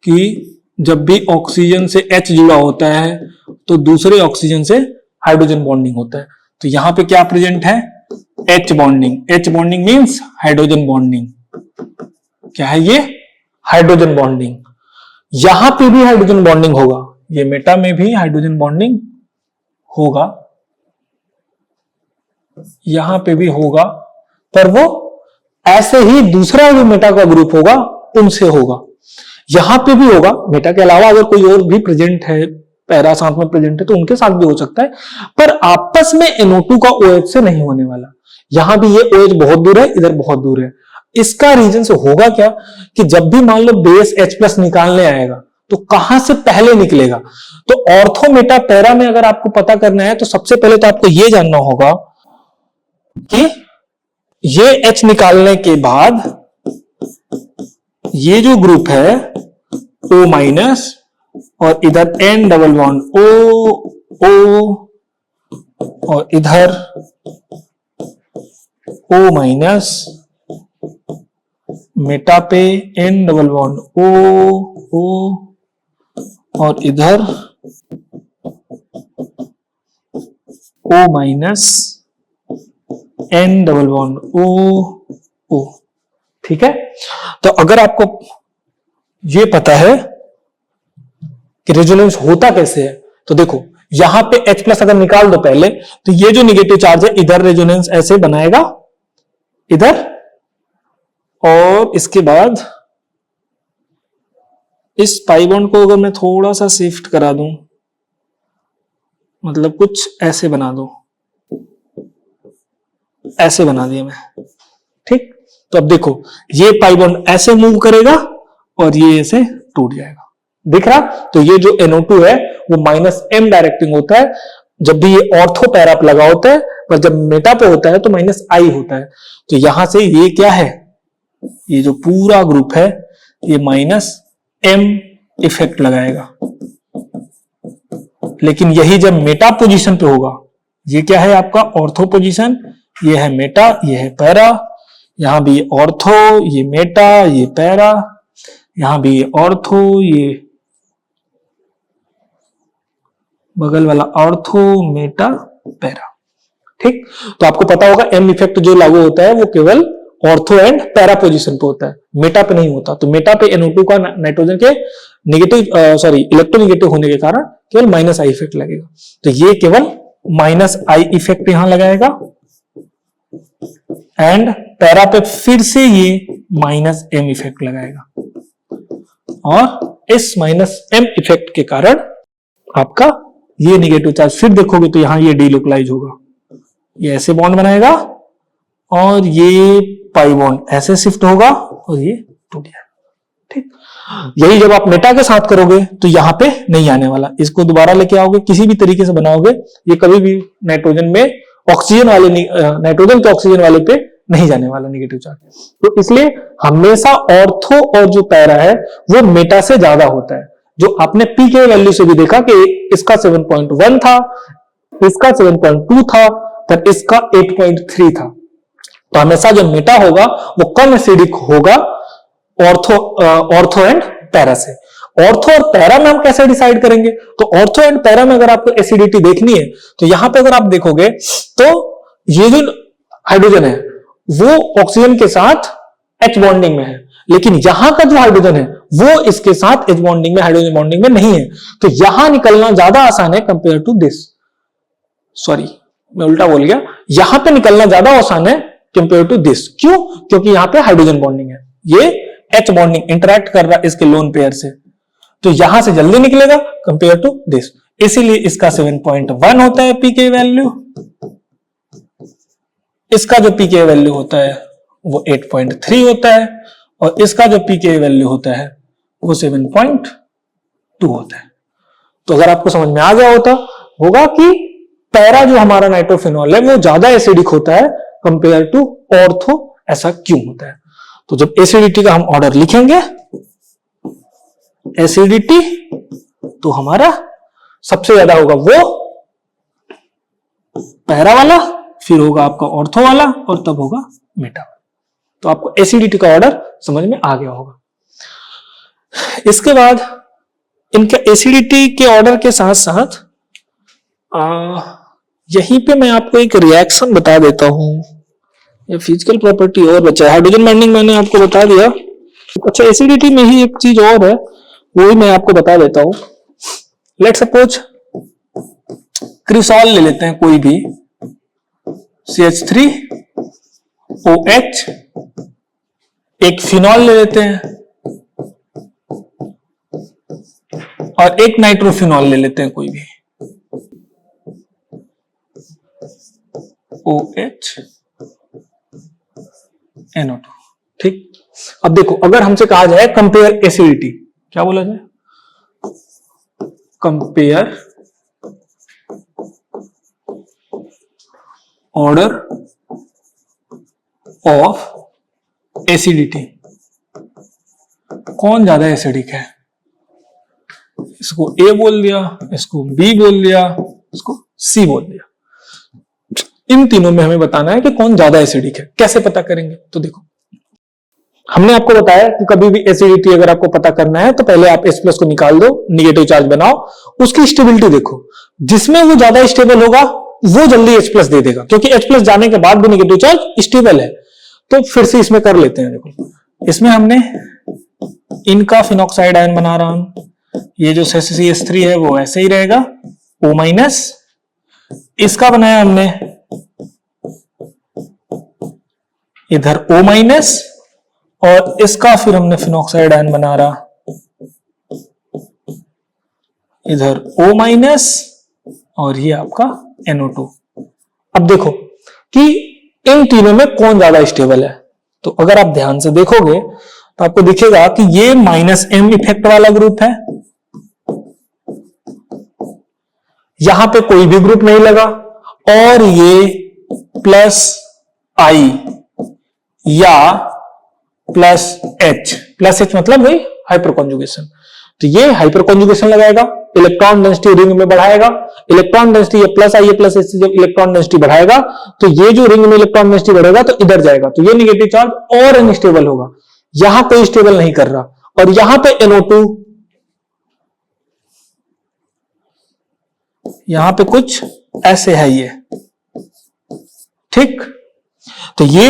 कि जब भी ऑक्सीजन से H जुड़ा होता है तो दूसरे ऑक्सीजन से हाइड्रोजन बॉन्डिंग होता है। तो यहां पे क्या प्रेजेंट है, H bonding. H bonding means hydrogen bonding. क्या है ये, हाइड्रोजन बॉन्डिंग। यहां पे भी हाइड्रोजन बॉन्डिंग होगा, ये मेटा में भी हाइड्रोजन बॉन्डिंग होगा, यहां पे भी होगा, पर वो ऐसे ही दूसरा जो मेटा का ग्रुप होगा उनसे होगा। यहां पे भी होगा, मेटा के अलावा अगर कोई और भी प्रेजेंट है, पैरा साथ में प्रेजेंट है, तो उनके साथ भी हो सकता है, पर आपस में NO2 का OH से नहीं होने वाला। यहां भी ये OH बहुत दूर है, इधर बहुत दूर है। इसका रीजन से होगा क्या कि जब भी मान लो बेस H+ निकालने आएगा तो कहां से पहले निकलेगा। तो ऑर्थो मेटा पैरा में अगर आपको पता करना है तो सबसे पहले तो आपको यह जानना होगा कि ये H निकालने के बाद ये जो ग्रुप है O- और इधर N डबल बॉन्ड O और इधर O-, मेटा पे N डबल बॉन्ड O और इधर O-, N double bond O। ठीक है, तो अगर आपको ये पता है कि रेजोनेंस होता कैसे है, तो देखो यहां पे H+ अगर निकाल दो पहले, तो ये जो निगेटिव चार्ज है इधर रेजोनेंस ऐसे बनाएगा इधर, और इसके बाद इस पाई बॉन्ड को अगर मैं थोड़ा सा शिफ्ट करा दूं, मतलब कुछ ऐसे बना दो, ऐसे बना दिया मैं। ठीक, तो अब देखो ये पाई बॉन्ड ऐसे मूव करेगा और ये ऐसे टूट जाएगा, दिख रहा। तो ये जो NO2 है वो -M डायरेक्टिंग होता है जब भी ये ऑर्थो पैरा पे लगा होता है, पर जब मेटा पे होता है तो -I होता है। तो यहां से ये क्या है, ये जो पूरा ग्रुप है ये -M इफेक्ट लगाएगा। लेकिन यही जब मेटा पोजीशन पे होगा, ये क्या है आपका ऑर्थो पोजीशन, ये है मेटा, ये है पैरा, यहां भी ऑर्थो, ये मेटा, ये पैरा, यहां भी ऑर्थो, ये बगल वाला ऑर्थो, मेटा, पैरा। ठीक, तो आपको पता होगा M इफेक्ट जो लागू होता है वो केवल ऑर्थो एंड पैरा पोजीशन पे होता है, मेटा पे नहीं होता। तो मेटा पे NO2 का नाइट्रोजन के इलेक्ट्रोनेगेटिव होने के कारण केवल -I इफेक्ट लगेगा। तो ये केवल -I इफेक्ट यहां लगाएगा, एंड पैरा पे फिर से ये -M इफेक्ट लगाएगा, और इस -M इफेक्ट के कारण आपका ये निगेटिव चार्ज फिर देखोगे तो यहां ये डीलोकलाइज होगा, ये ऐसे बॉन्ड बनाएगा और ये पाई बॉन्ड ऐसे शिफ्ट होगा और ये टूट जाएगा। ठीक, यही जब आप मेटा के साथ करोगे तो यहां पे नहीं आने वाला, इसको दोबारा लेके आओगे, किसी भी तरीके से बनाओगे, ये कभी भी नाइट्रोजन में ऑक्सीजन वाले नाइट्रोजन के ऑक्सीजन वाले पे नहीं जाने वाला निगेटिव चार्ज। तो इसलिए हमेशा ऑर्थो और जो पैरा है वो मेटा से ज्यादा होता है। जो आपने पी के वैल्यू से भी देखा कि इसका 7.1 था, इसका 7.2 था, पर इसका 8.3 था। तो हमेशा जो मेटा होगा वो कम एसिडिक होगा ऑर्थो एंड पैरा से। ऑर्थो और पैरा में हम कैसे डिसाइड करेंगे, तो ऑर्थो एंड पैरा में अगर आपको एसिडिटी देखनी है तो यहां पे अगर आप देखोगे तो ये जो हाइड्रोजन है वो ऑक्सीजन के साथ H बॉन्डिंग में है, लेकिन यहां का जो हाइड्रोजन है वो इसके साथ H बॉन्डिंग में, हाइड्रोजन बॉन्डिंग में नहीं है। तो यहां निकलना ज्यादा आसान है कंपेयर टू दिस, सॉरी मैं उल्टा बोल गया, यहां पे निकलना ज्यादा आसान है कंपेयर टू दिस। क्यों, क्योंकि यहां पे हाइड्रोजन बॉन्डिंग है, ये H बॉन्डिंग इंटरैक्ट कर रहा है इसके लोन पेयर से, तो यहां से जल्दी निकलेगा कंपेयर टू दिस। इसीलिए इसका 7.1 होता है पीके वैल्यू, इसका जो पीके वैल्यू होता है वो 8.3 होता है, और इसका जो पीके वैल्यू होता है वो 7.2 होता है। तो अगर आपको समझ में आ गया होगा कि पैरा जो हमारा नाइट्रोफिनॉल है वो ज्यादा एसिडिक होता है कंपेयर टू ऑर्थो, ऐसा क्यों होता है। तो जब एसिडिटी का हम ऑर्डर लिखेंगे, एसिडिटी तो हमारा सबसे ज्यादा होगा वो पैरा वाला, फिर होगा आपका ऑर्थो वाला, और तब होगा मेटा वाला। तो आपको एसिडिटी का ऑर्डर समझ में आ गया होगा। इसके बाद इनके एसिडिटी के ऑर्डर के साथ साथ यहीं पे मैं आपको एक रिएक्शन बता देता हूं, या फिजिकल प्रॉपर्टी और बचा है। हाइड्रोजन बॉन्डिंग मैंने आपको बता दिया, अच्छा एसिडिटी में ही एक चीज और है वो भी मैं आपको बता देता हूं। लेट सपोज क्रिसॉल ले लेते हैं कोई भी, CH3 OH, एक फिनॉल ले लेते हैं और एक नाइट्रोफिनॉल ले लेते हैं कोई भी, OH NO2। ठीक, अब देखो अगर हमसे कहा जाए कंपेयर एसिडिटी, क्या बोला जाए? कंपेयर ऑर्डर ऑफ एसिडिटी, कौन ज्यादा एसिडिक है? इसको ए बोल दिया, इसको बी बोल दिया, इसको सी बोल दिया। इन तीनों में हमें बताना है कि कौन ज्यादा एसिडिक है। कैसे पता करेंगे? तो देखो हमने आपको बताया कि कभी भी एसिडिटी अगर आपको पता करना है तो पहले आप H+ को निकाल दो, निगेटिव चार्ज बनाओ, उसकी स्टेबिलिटी देखो, जिसमें वो ज्यादा स्टेबल होगा वो जल्दी H+ दे देगा, क्योंकि H+ जाने के बाद भी निगेटिव चार्ज स्टेबल है। तो फिर से इसमें कर लेते हैं। देखो इसमें हमने इनका फिनॉक्साइड आयन बना रहा हूं, ये जो CH3 है वो ऐसे ही रहेगा O-, इसका बनाया हमने इधर O-, और इसका फिर हमने फिनॉक्साइड आयन बना रहा इधर O-, और ये आपका NO2। अब देखो कि इन तीनों में कौन ज्यादा स्टेबल है। तो अगर आप ध्यान से देखोगे तो आपको दिखेगा कि ये -M इफेक्ट वाला ग्रुप है, यहां पे कोई भी ग्रुप नहीं लगा, और ये +I या +H मतलब वही हाइपर कॉन्जुगेशन। तो ये हाइपर कॉन्जुगेशन लगाएगा, इलेक्ट्रॉन डेंसिटी रिंग में बढ़ाएगा। इलेक्ट्रॉन डेंसिटी ये +I या +H से जब इलेक्ट्रॉन डेंसिटी बढ़ाएगा तो ये जो रिंग में इलेक्ट्रॉन डेंसिटी बढ़ेगा तो इधर जाएगा, तो ये निगेटिव चार्ज और अनस्टेबल होगा। यहां कोई स्टेबल नहीं कर रहा, और यहां पे NO2, यहां पे कुछ ऐसे है ये। ठीक, तो ये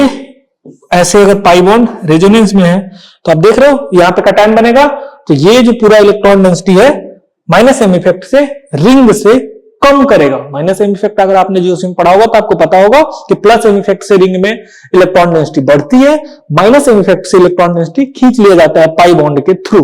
ऐसे अगर पाई बॉन्ड रेजोनेंस में है तो आप देख रहे हो यहां पे कैटायन बनेगा, तो ये जो पूरा इलेक्ट्रॉन डेंसिटी है -M इफेक्ट से रिंग से कम करेगा। -M इफेक्ट अगर आपने जियोसिम में पढ़ा होगा तो आपको पता होगा कि +M इफेक्ट से रिंग में इलेक्ट्रॉन डेंसिटी बढ़ती है, -M इफेक्ट से इलेक्ट्रॉन डेंसिटी खींच लिया जाता है पाई बॉन्ड के थ्रू।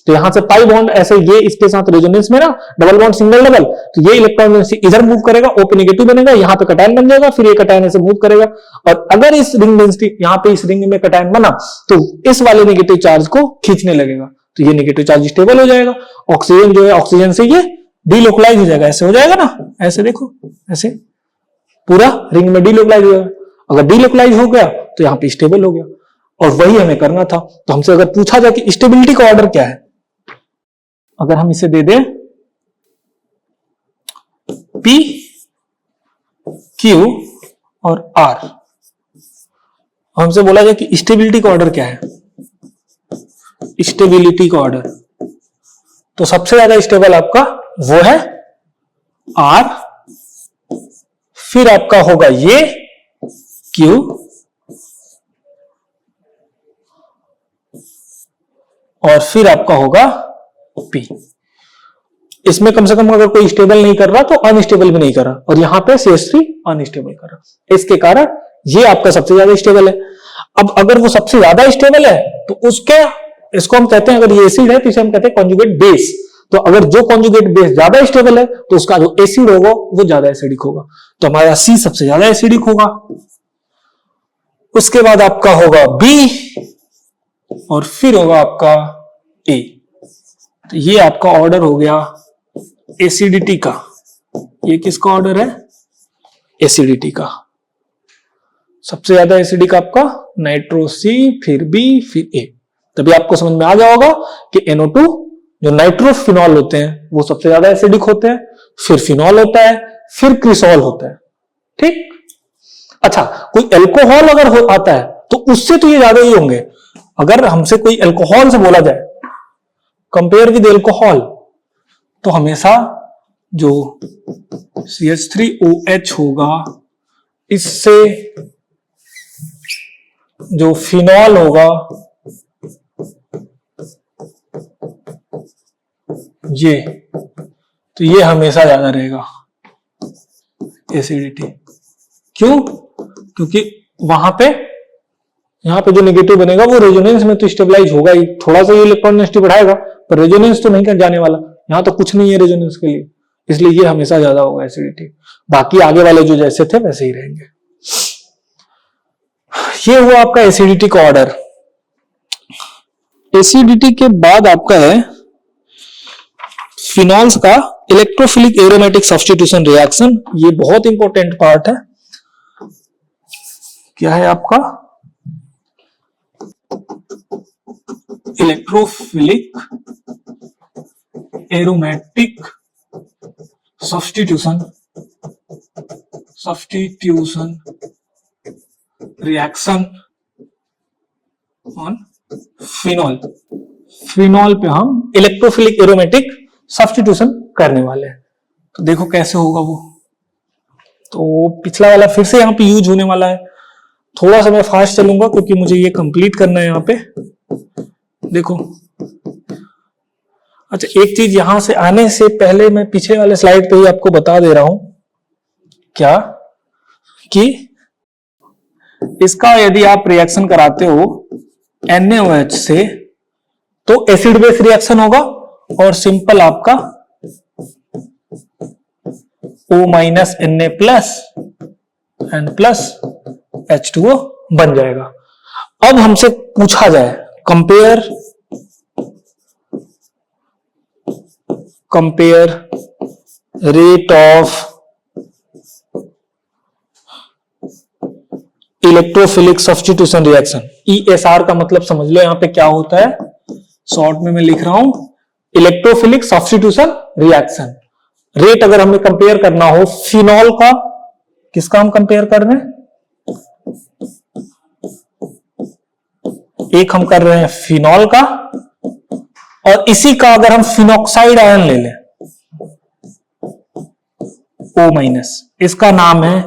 तो यहां से पाई बॉन्ड ऐसे ये इसके साथ रेजोनेंस में ना डबल बॉन्ड सिंगल डबल, तो ये इलेक्ट्रॉन डेंसिटी इधर मूव करेगा, O पे नेगेटिव बनेगा, यहां पे कैटायन बन जाएगा, फिर ये कैटायन ऐसे मूव करेगा। और अगर इस रिंग डेंसिटी यहां पे इस रिंग में कैटायन बना तो इस वाले नेगेटिव चार्ज को खींचने लगेगा, तो ये नेगेटिव चार्ज स्टेबल हो जाएगा। ऑक्सीजन जो है ऑक्सीजन से ये डीलोकलाइज हो जाएगा, ऐसे हो जाएगा ना, ऐसे देखो ऐसे पूरा रिंग में डीलोकलाइज हो जाएगा। अगर डीलोकलाइज हो गया तो यहां पे स्टेबल हो गया, और वही हमें करना था। तो हमसे अगर पूछा जाए कि स्टेबिलिटी का ऑर्डर क्या है, अगर हम इसे दे दें P, Q और R, हमसे बोला जाए कि स्टेबिलिटी का ऑर्डर क्या है, स्टेबिलिटी का ऑर्डर, तो सबसे ज्यादा स्टेबल आपका वो है R, फिर आपका होगा ये Q, और फिर आपका होगा P। इसमें कम से कम अगर कोई स्टेबल नहीं कर रहा तो अनस्टेबल भी नहीं कर रहा, और यहां पे CH3 अनस्टेबल कर रहा, इसके कारण ये आपका सबसे ज्यादा स्टेबल है। अब अगर वो सबसे ज्यादा स्टेबल है तो उसके, इसको हम कहते हैं, अगर ये एसिड है तो इसे हम कहते हैं कॉन्जुगेट बेस। तो अगर जो कॉन्जुगेट बेस ज्यादा स्टेबल है तो उसका जो एसिड होगा वो ज्यादा एसिडिक होगा, तो हमारा C सबसे ज्यादा एसिडिक होगा। उसके बाद आपका होगा B, और फिर होगा आपका A। तो ये आपका ऑर्डर हो गया एसिडिटी का। ये किसका ऑर्डर है? एसिडिटी का। सबसे ज्यादा एसिडिक आपका नाइट्रो C, फिर B, फिर A। तभी आपको समझ में आ जाएगा होगा कि NO2 जो नाइट्रोफिनॉल होते हैं वो सबसे ज्यादा एसिडिक होते हैं, फिर फिनॉल होता है, फिर क्रिसॉल होता है। ठीक, अच्छा कोई एल्कोहल अगर आता है तो उससे तो ये ज्यादा ही होंगे। अगर हमसे कोई एल्कोहल से बोला जाए कंपेयर विद एल्कोहल, तो हमेशा जो CH3OH होगा इससे जो फिनॉल होगा ये, तो ये हमेशा ज्यादा रहेगा एसिडिटी। क्यों? क्योंकि वहां पे यहाँ पे जो नेगेटिव बनेगा वो रेजोनेंस में तो स्टेबलाइज होगा ही, थोड़ा सा ये इलेक्ट्रॉन डेंसिटी बढ़ाएगा पर रेजोनेंस तो नहीं कर जाने वाला, यहाँ तो कुछ नहीं है रेजोनेंस के लिए, इसलिए ये हमेशा ज्यादा होगा एसिडिटी। बाकी आगे वाले जो जैसे थे वैसे ही रहेंगे। ये हुआ आपका एसिडिटी का ऑर्डर। एसिडिटी के बाद आपका है फिनॉल्स का इलेक्ट्रोफिलिक एरोमेटिक सब्स्टिट्यूशन रिएक्शन। ये बहुत इंपॉर्टेंट पार्ट है। क्या है आपका electrophilic aromatic substitution reaction on phenol. Phenol पे हम इलेक्ट्रोफिलिक एरोमेटिक सब्स्टिट्यूशन करने वाले हैं। तो देखो कैसे होगा वो। तो पिछला वाला फिर से यहां पे यूज होने वाला है। थोड़ा सा मैं फास्ट चलूंगा क्योंकि मुझे ये कंप्लीट करना है यहां पे। देखो अच्छा, एक चीज यहां से आने से पहले मैं पिछले वाले स्लाइड पे ही आपको बता दे रहा हूं क्या कि इसका यदि आप रिएक्शन कराते हो NaOH से तो एसिड बेस रिएक्शन होगा और सिंपल आपका O minus Na plus N plus H2O बन जाएगा। अब हमसे पूछा जाए compare rate of electrophilic substitution reaction. ESR का मतलब समझ लो यहां पे क्या होता है, शॉर्ट में मैं लिख रहा हूं इलेक्ट्रोफिलिक सब्स्टिट्यूशन रिएक्शन। रेट अगर हमें कंपेयर करना हो फिनॉल का, किसका हम कंपेयर कर रहे हैं, एक हम कर रहे हैं फिनॉल का और इसी का अगर हम फिनॉक्साइड आयन ले लें O माइनस, इसका नाम है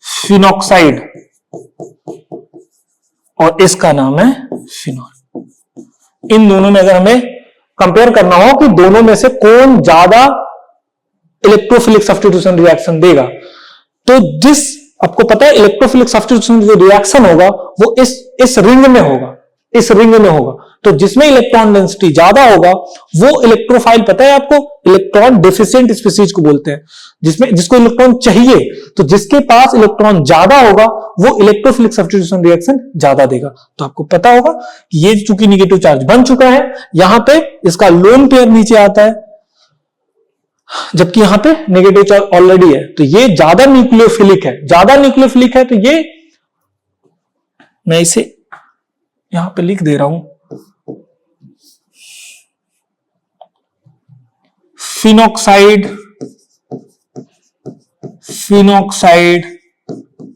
फिनॉक्साइड और इसका नाम है फिनॉल। इन दोनों में अगर हमें कंपेयर करना हो कि दोनों में से कौन ज्यादा इलेक्ट्रोफिलिक सब्स्टिट्यूशन रिएक्शन देगा, तो जिस आपको पता है इलेक्ट्रोफिलिक सब्स्टिट्यूशन जो रिएक्शन होगा वो इस रिंग में होगा, इस रिंग में होगा। तो जिसमें इलेक्ट्रॉन डेंसिटी ज्यादा होगा वो इलेक्ट्रोफाइल, पता है आपको, इलेक्ट्रॉन डेफिशिएंट स्पीसीज को बोलते हैं, जिसको इलेक्ट्रॉन चाहिए। तो जिसके पास इलेक्ट्रॉन ज्यादा होगा वो इलेक्ट्रोफिलिक सब्स्टिट्यूशन रिएक्शन ज्यादा देगा। तो आपको पता होगा कि ये चूंकि निगेटिव चार्ज बन चुका है, यहां पे इसका लोन पेयर नीचे आता है जबकि यहां पे नेगेटिव चार्ज ऑलरेडी है। तो ये ज्यादा न्यूक्लियोफिलिक है, ज्यादा न्यूक्लियोफिलिक है। तो ये मैं इसे यहां पे लिख दे रहा हूं, phenoxide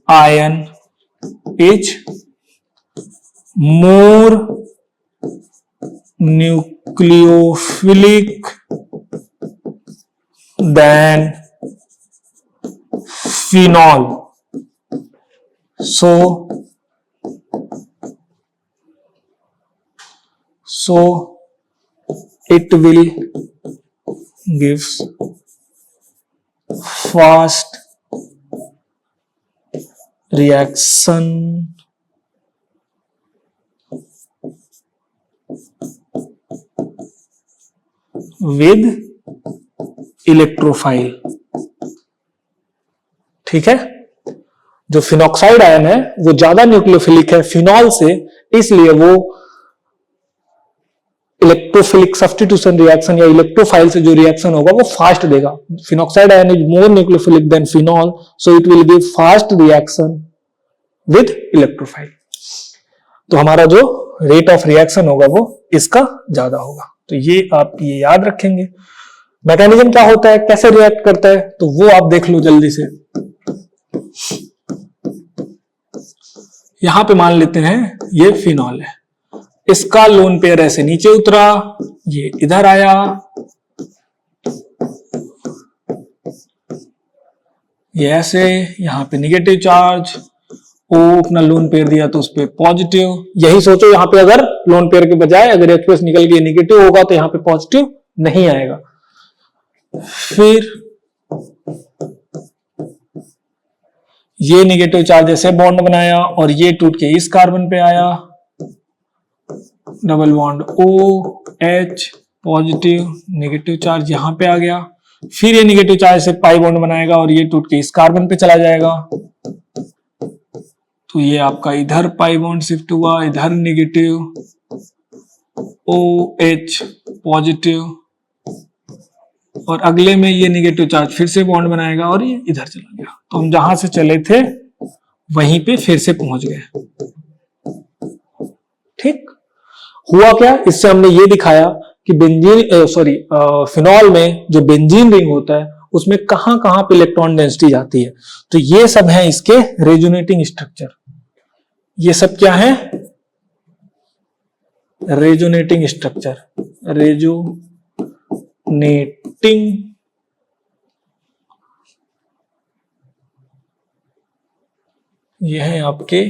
ion is more nucleophilic than phenol, so it will gives fast reaction with electrophile. ठीक है, जो फिनॉक्साइड आयन है वो ज्यादा न्यूक्लियोफिलिक है फिनॉल से, इसलिए वो इलेक्ट्रोफिलिक सब्स्टिट्यूशन रिएक्शन या इलेक्ट्रोफाइल से जो रिएक्शन होगा वो फास्ट देगा। Phenoxide ion is more nucleophilic than phenol, so it will give fast reaction with electrophile. तो हमारा जो रेट ऑफ रिएक्शन होगा वो इसका ज्यादा होगा। तो ये आप ये याद रखेंगे। मैकेनिज्म क्या होता है, कैसे रिएक्ट करता है, तो वो आप देख लो जल्दी से। यहां पे मान लेते हैं ये फिनॉल है, इसका लोन पेयर ऐसे नीचे उतरा, ये इधर आया, ये ऐसे, यहां पे नेगेटिव चार्ज, ओ अपना लोन पेयर दिया तो उस पे पॉजिटिव। यही सोचो यहां पे अगर लोन पेयर के बजाय अगर H+ निकल के नेगेटिव होगा तो यहां पे पॉजिटिव नहीं आएगा। फिर ये नेगेटिव चार्ज ऐसे बॉन्ड बनाया और ये टूट के इस कार्बन पे आया, double bond OH, positive negative charge यहां पे आ गया, फिर ये नेगेटिव चार्ज से पाई बॉन्ड बनाएगा और ये टूट के इस कार्बन पे चला जाएगा, तो ये आपका इधर पाई बॉन्ड शिफ्ट हुआ, इधर नेगेटिव OH पॉजिटिव, और अगले में ये नेगेटिव चार्ज फिर से बॉन्ड बनाएगा और ये इधर चला गया। तो हम जहां से चले थे वहीं पे फिर से पहुंच गए। ठीक हुआ क्या, इससे हमने ये दिखाया कि बेंजीन फिनॉल में जो बेंजीन रिंग होता है उसमें कहां कहां पे इलेक्ट्रॉन डेंसिटी जाती है। तो ये सब है इसके रेजोनेटिंग स्ट्रक्चर। ये सब क्या है, रेजोनेटिंग स्ट्रक्चर, रेजोनेटिंग ये है आपके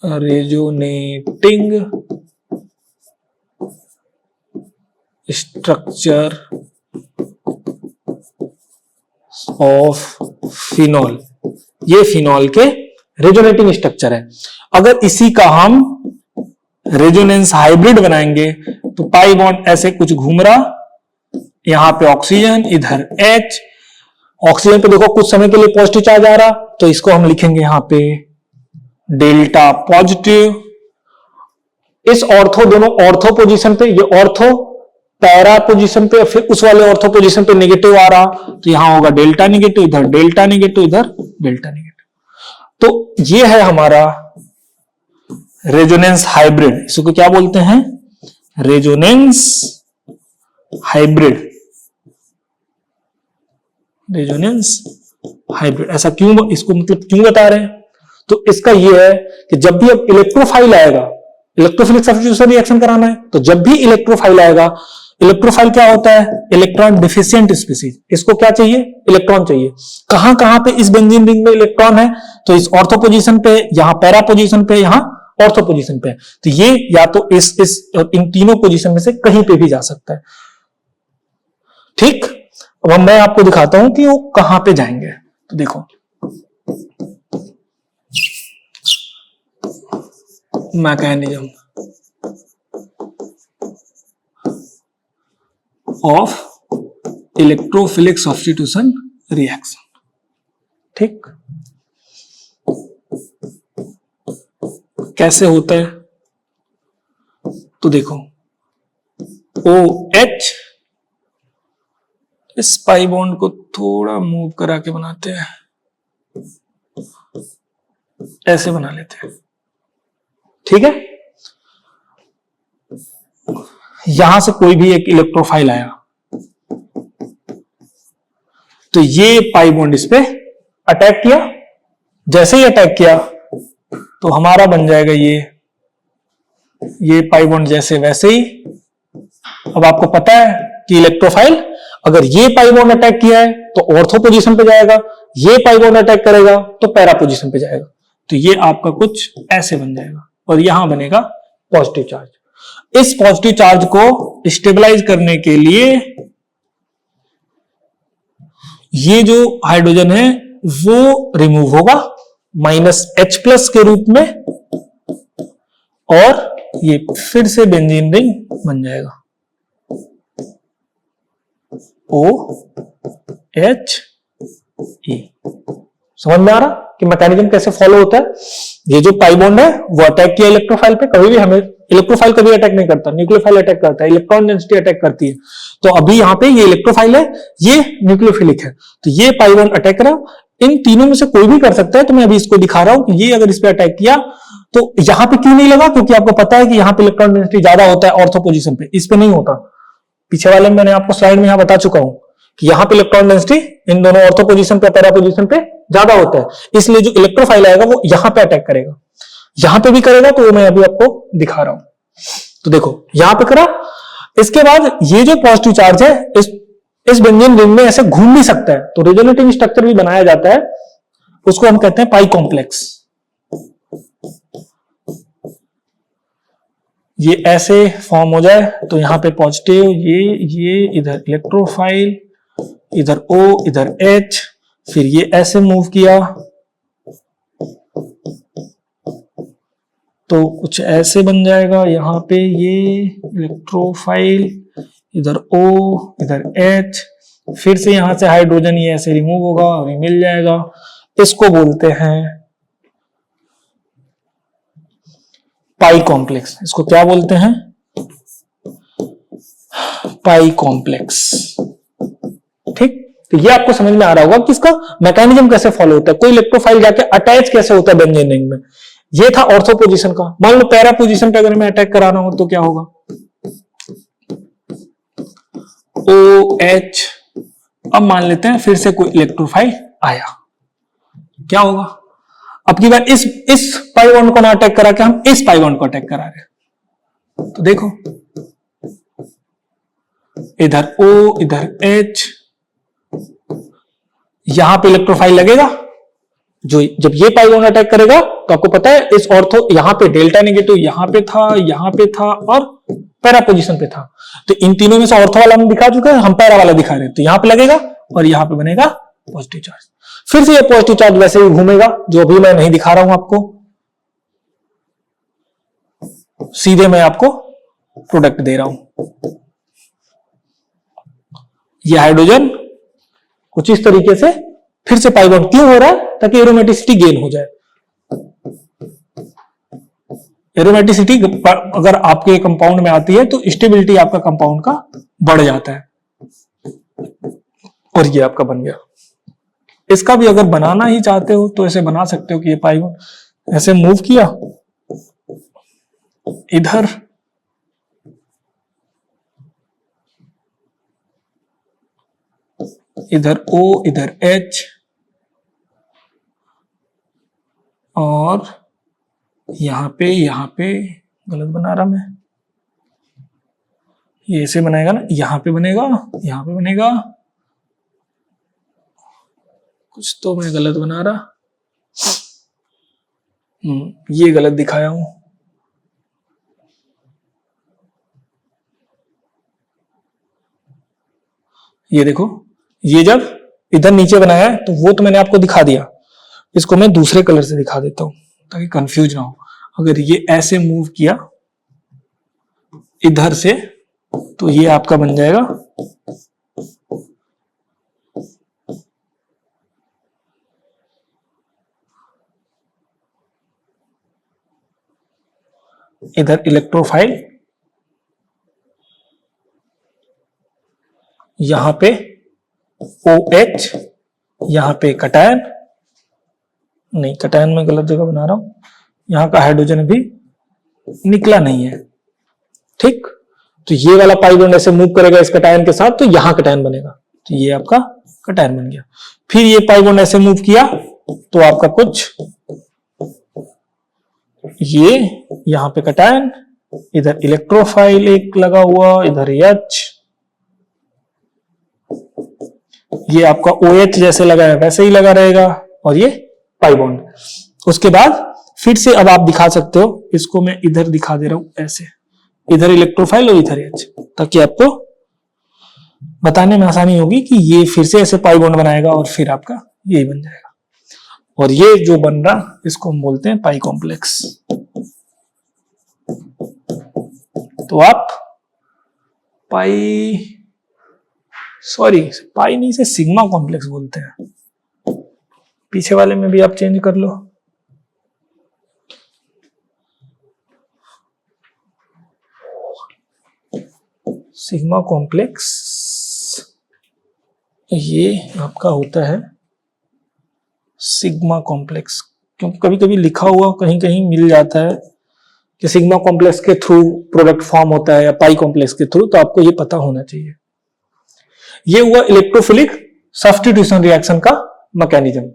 रेजोनेटिंग स्ट्रक्चर ऑफ फिनॉल। ये फिनॉल के रेजोनेटिंग स्ट्रक्चर है। अगर इसी का हम रेजोनेंस हाइब्रिड बनाएंगे तो पाई बॉन्ड ऐसे कुछ घूम रहा, यहां पे ऑक्सीजन, इधर H, ऑक्सीजन पे देखो कुछ समय के लिए पॉजिटिव चार्ज आ रहा, तो इसको हम लिखेंगे यहां पे डेल्टा पॉजिटिव। इस ऑर्थो, दोनों ऑर्थो पोजीशन पे, ये ऑर्थो पैरा पोजीशन पे, फिर उस वाले ऑर्थो पोजीशन पे नेगेटिव आ रहा, तो यहां होगा डेल्टा नेगेटिव, इधर डेल्टा नेगेटिव, इधर डेल्टा नेगेटिव। तो ये है हमारा रेजोनेंस हाइब्रिड। इसको क्या बोलते हैं, रेजोनेंस हाइब्रिड। रेजोनेंस हाइब्रिड ऐसा क्यों, इसको मतलब क्यों बता रहे हैं, तो इसका यह है कि जब भी अब इलेक्ट्रोफाइल आएगा, इलेक्ट्रोफिलिक सब्स्टिट्यूशन रिएक्शन कराना है, तो जब भी इलेक्ट्रोफाइल आएगा, इलेक्ट्रोफाइल क्या होता है, इलेक्ट्रॉन डिफिशिएंट स्पीसीज। इसको क्या चाहिए, इलेक्ट्रॉन चाहिए। कहां कहां पे इस बेंजीन रिंग में इलेक्ट्रॉन है, तो इस ऑर्थो पोजीशन पे, यहां पैरा पोजीशन पे, यहां ऑर्थो पोजीशन पे। तो ये या तो इस इन तीनों पोजीशन में से कहीं पे भी जा सकता है। ठीक, अब मैं आपको दिखाता हूं कि वो कहां पे जाएंगे। तो देखो mechanism of electrophilic substitution reaction. ठीक, कैसे होता है, तो देखो OH, इस पाई बॉन्ड को थोड़ा मूव करा के बनाते हैं, ऐसे बना लेते हैं। ठीक है, यहां से कोई भी एक इलेक्ट्रोफाइल आया तो ये पाई बॉन्ड इस पे अटैक किया, जैसे ही अटैक किया तो हमारा बन जाएगा ये पाई बॉन्ड जैसे वैसे ही। अब आपको पता है कि इलेक्ट्रोफाइल अगर ये पाई बॉन्ड अटैक किया है तो ऑर्थो पोजीशन पे जाएगा, ये पाई बॉन्ड अटैक करेगा तो पैरा पोजीशन पे जाएगा। तो ये आपका कुछ ऐसे बन जाएगा और यहां बनेगा पॉजिटिव चार्ज। इस पॉजिटिव चार्ज को स्टेबलाइज करने के लिए ये जो हाइड्रोजन है वो रिमूव होगा -H+ के रूप में और ये फिर से बेंजीन रिंग बन जाएगा OHE। समझ में आ रहा कि मैकेनिज्म कैसे फॉलो होता है। ये जो पाई बॉन्ड है वो अटैक किया इलेक्ट्रोफाइल पे, कभी भी हमें इलेक्ट्रोफाइल कभी अटैक नहीं करता, न्यूक्लियोफाइल अटैक करता है, इलेक्ट्रॉन डेंसिटी अटैक करती है। तो अभी यहाँ पे ये इलेक्ट्रोफाइल है, ये न्यूक्लियोफिलिक है, तो ये पाई बॉन्ड अटैक करा। इन तीनों में से कोई भी कर सकता है, तो मैं अभी इसको दिखा रहा हूं कि ये अगर इस पे अटैक किया तो यहां पे क्यों नहीं लगा, क्योंकि आपको पता है कि यहां पे इलेक्ट्रॉन डेंसिटी ज्यादा होता है ऑर्थो पोजीशन पे, इस पे नहीं होता। पीछे वाले में मैंने आपको स्लाइड में यहां बता चुका हूं कि यहां पे इलेक्ट्रॉन डेंसिटी इन दोनों ऑर्थो पोजीशन पे पैरा पोजीशन पे ज्यादा होता है, इसलिए जो इलेक्ट्रोफाइल आएगा वो यहां पे अटैक करेगा। यहां पे भी करेगा तो मैं अभी आपको दिखा रहा हूं। तो देखो यहां पे करा, इसके बाद ये जो पॉजिटिव चार्ज है इस बेंजीन रिंग में ऐसे घूम भी सकता है, तो रेजोनेटिंग स्ट्रक्चर भी बनाया जाता है, उसको हम कहते हैं पाई कॉम्प्लेक्स। ये ऐसे फॉर्म हो जाए तो यहां पे पॉजिटिव, ये इधर इलेक्ट्रोफाइल, इधर O, इधर H, फिर ये ऐसे मूव किया तो कुछ ऐसे बन जाएगा। यहां पे ये इलेक्ट्रोफाइल, इधर O, इधर H, फिर से यहां से हाइड्रोजन ये ऐसे रिमूव होगा और ये मिल जाएगा। इसको बोलते हैं पाई कॉम्प्लेक्स। इसको क्या बोलते हैं? पाई कॉम्प्लेक्स। ठीक, तो ये आपको समझ में आ रहा होगा कि इसका मैकेनिज्म कैसे फॉलो होता है, कोई इलेक्ट्रोफाइल जाके अटैच कैसे होता है बेंजीन रिंग में। ये था ऑर्थो पोजीशन का। मान लो पैरा पोजीशन पे अगर मैं अटैक कराना हो तो क्या होगा? OH। अब मान लेते हैं फिर से कोई इलेक्ट्रोफाइल आया, क्या होगा? अब की बार इस पाई बॉन्ड को ना अटैक करा के हम इस पाई बॉन्ड को अटैक करा रहे हैं। तो देखो इधर O, इधर H, यहां पे इलेक्ट्रोफाइल लगेगा। जो जब ये पाई बॉन्ड अटैक करेगा तो आपको पता है इस ऑर्थो, यहां पे डेल्टा नेगेटिव यहां पे था और पैरा पोजीशन पे था। तो इन तीनों में से ऑर्थो वाला हम दिखा चुके हैं, हम पैरा वाला दिखा रहे हैं। तो यहां पे लगेगा और यहां पे बनेगा पॉजिटिव चार्ज। फिर से ये पॉजिटिव चार्ज वैसे ही घूमेगा, जो अभी मैं नहीं दिखा रहा हूं आपको, सीधे मैं आपको प्रोडक्ट दे रहा हूं। ये हाइड्रोजन कुछ इस तरीके से फिर से पाई बॉन्ड क्यों हो रहा है? ताकि एरोमेटिसिटी गेन हो जाए। एरोमेटिसिटी अगर आपके कंपाउंड में आती है तो स्टेबिलिटी आपका कंपाउंड का बढ़ जाता है। और ये आपका बन गया। इसका भी अगर बनाना ही चाहते हो तो ऐसे बना सकते हो कि ये पाई बॉन्ड ऐसे मूव किया इधर, इधर O, इधर H, और यहां पे गलत बना रहा मैं, ये ऐसे बनाएगा ना, यहां पे बनेगा, कुछ तो मैं गलत बना रहा, ये गलत दिखाया हूं। ये देखो, ये जब इधर नीचे बनाया है तो वो तो मैंने आपको दिखा दिया, इसको मैं दूसरे कलर से दिखा देता हूं ताकि कंफ्यूज ना हो। अगर ये ऐसे मूव किया इधर से तो ये आपका बन जाएगा इधर इलेक्ट्रोफाइल, यहां पे OH, यहां पे कटायन, नहीं कटायन में गलत जगह बना रहा हूं, यहां का हाइड्रोजन अभी निकला नहीं है। ठीक, तो ये वाला पाई बॉन्ड ऐसे मूव करेगा इस कटायन के साथ तो यहां कटायन बनेगा, तो ये आपका कटायन बन गया। फिर ये पाई बॉन्ड ऐसे मूव किया तो आपका कुछ ये यहां पे कटायन, इधर इलेक्ट्रोफाइल एक लगा हुआ, इधर H, ये आपका OH जैसे लगा है वैसे ही लगा रहेगा, और ये पाई बॉन्ड। उसके बाद फिर से अब आप दिखा सकते हो, इसको मैं इधर दिखा दे रहा हूं ऐसे, इधर इलेक्ट्रोफाइल और इधर H, ताकि आपको बताने में आसानी होगी कि ये फिर से ऐसे पाई बॉन्ड बनाएगा और फिर आपका यही बन जाएगा। और ये जो बन रहा इसको हम बोलते हैं पाई कॉम्प्लेक्स। तो आप पाई नहीं से सिग्मा कॉम्प्लेक्स बोलते हैं। पीछे वाले में भी आप चेंज कर लो, सिग्मा कॉम्प्लेक्स ये आपका होता है सिग्मा कॉम्प्लेक्स, क्योंकि कभी कभी लिखा हुआ कहीं कहीं मिल जाता है कि सिग्मा कॉम्प्लेक्स के थ्रू प्रोडक्ट फॉर्म होता है या पाई कॉम्प्लेक्स के थ्रू, तो आपको ये पता होना चाहिए। ये हुआ इलेक्ट्रोफिलिक सब्स्टिट्यूशन रिएक्शन का मैकेनिज्म।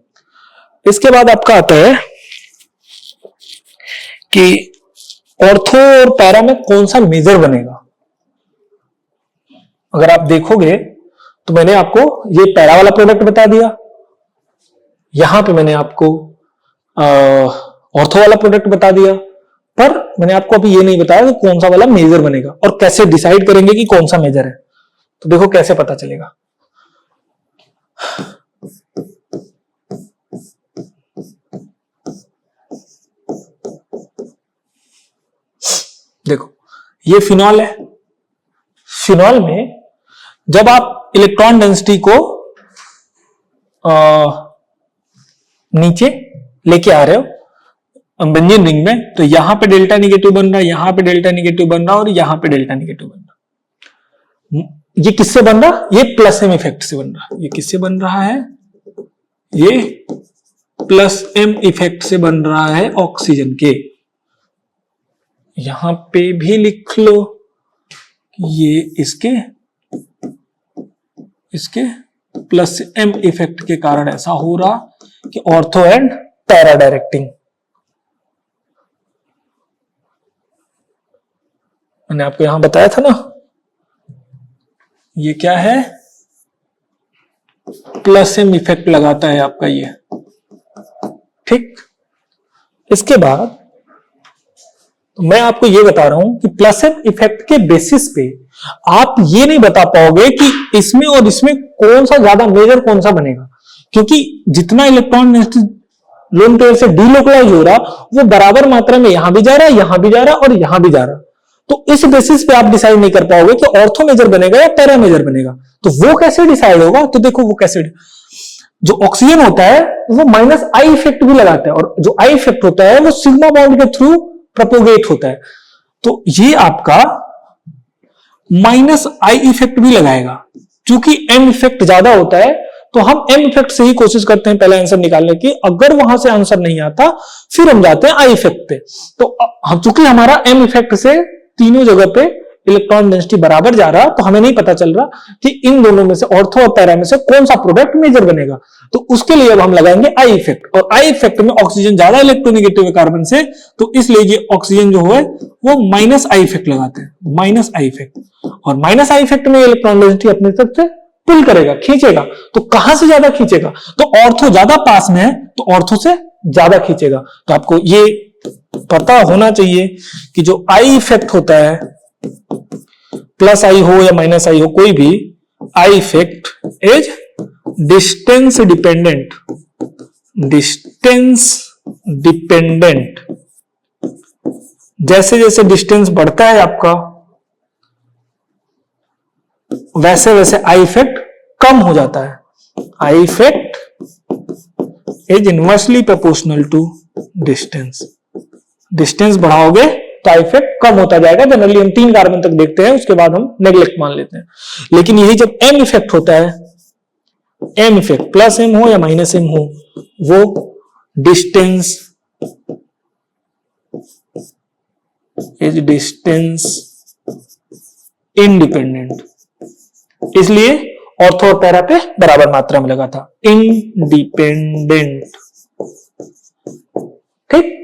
इसके बाद आपका आता है कि ऑर्थो और पैरा में कौन सा मेजर बनेगा। अगर आप देखोगे तो मैंने आपको ये पैरा वाला प्रोडक्ट बता दिया, यहां पे मैंने आपको ऑर्थो वाला प्रोडक्ट बता दिया, पर मैंने आपको अभी ये नहीं बताया कि कौन सा वाला मेजर बनेगा और कैसे डिसाइड करेंगे कि कौन सा मेजर है। तो देखो कैसे पता चलेगा। देखो ये फिनॉल है। फिनॉल में जब आप इलेक्ट्रॉन डेंसिटी को नीचे लेके आ रहे हो बेंजीन रिंग में, तो यहां पे डेल्टा निगेटिव बन रहा है, यहां पे डेल्टा निगेटिव बन रहा है और यहां पे डेल्टा निगेटिव बन रहा है। ये किससे बन रहा? ये प्लस एम इफेक्ट से बन रहा है। ये किससे बन रहा है? ये प्लस एम इफेक्ट से बन रहा है ऑक्सीजन के। यहां पे भी लिख लो ये इसके प्लस एम इफेक्ट के कारण ऐसा हो रहा कि ऑर्थो एंड पैरा डायरेक्टिंग। मैंने आपको यहां बताया था ना, ये क्या है? प्लस एम इफेक्ट लगाता है आपका ये। ठीक, इसके बाद तो मैं आपको ये बता रहा हूं कि प्लस एम इफेक्ट के बेसिस पे आप ये नहीं बता पाओगे कि इसमें और इसमें कौन सा ज्यादा मेजर कौन सा बनेगा, क्योंकि जितना इलेक्ट्रॉन लोन पेयर से डीलोकलाइज हो रहा वो बराबर मात्रा में यहां भी जा रहा है, यहां भी जा रहा और यहां भी जा रहा। तो इस बेसिस पे आप डिसाइड नहीं कर पाओगे कि ऑर्थो मेजर बनेगा या पैरा मेजर बनेगा। तो वो कैसे डिसाइड होगा? तो देखो वो कैसे, जो ऑक्सीजन होता है वो माइनस आई इफेक्ट भी लगाता है, और जो आई इफेक्ट होता है वो सिग्मा बॉन्ड के थ्रू प्रोपोगेट होता है। तो ये आपका माइनस आई इफेक्ट भी लगाएगा। क्योंकि एम इफेक्ट ज्यादा होता है तो हम एम इफेक्ट से ही कोशिश करते हैं पहले आंसर निकालने की। अगर वहां से आंसर नहीं आता फिर हम जाते हैं आई इफेक्ट पे। तो चूंकि हमारा एम इफेक्ट से तीनों जगह पे इलेक्ट्रॉन डेंसिटी बराबर जा रहा, तो हमें नहीं पता चल रहा कि इन दोनों में से, ऑर्थो और पैरा में से कौन सा प्रोडक्ट मेजर बनेगा। तो उसके लिए अब हम लगाएंगे आई इफेक्ट, और आई इफेक्ट में ऑक्सीजन ज्यादा इलेक्ट्रोनेगेटिव है कार्बन से, तो इसलिए ये ऑक्सीजन जो है वो माइनस आई इफेक्ट लगाते हैं, माइनस आई इफेक्ट। और माइनस आई इफेक्ट में इलेक्ट्रॉन डेंसिटी अपनी तरफ से पुल करेगा, खींचेगा। तो कहां से ज्यादा खींचेगा? तो ऑर्थो ज्यादा पास में है तो ऑर्थो से ज्यादा खींचेगा। तो आपको ये पता होना चाहिए कि जो आई इफेक्ट होता है, प्लस आई हो या माइनस आई हो, कोई भी आई effect is distance dependent. Distance dependent, जैसे जैसे डिस्टेंस बढ़ता है आपका वैसे वैसे आई इफेक्ट कम हो जाता है। I effect is inversely proportional to distance. Distance बढ़ाओगे तो आई इफेक्ट कम होता जाएगा। जनरली हम 3 कार्बन तक देखते हैं, उसके बाद हम नेग्लेक्ट मान लेते हैं। लेकिन यही जब एम इफेक्ट होता है, एम इफेक्ट प्लस एम हो या माइनस एम हो, वो डिस्टेंस इज डिस्टेंस इंडिपेंडेंट। इसलिए ऑर्थो और पैरा पे बराबर मात्रा में लगा था, इंडिपेंडेंट। ठीक,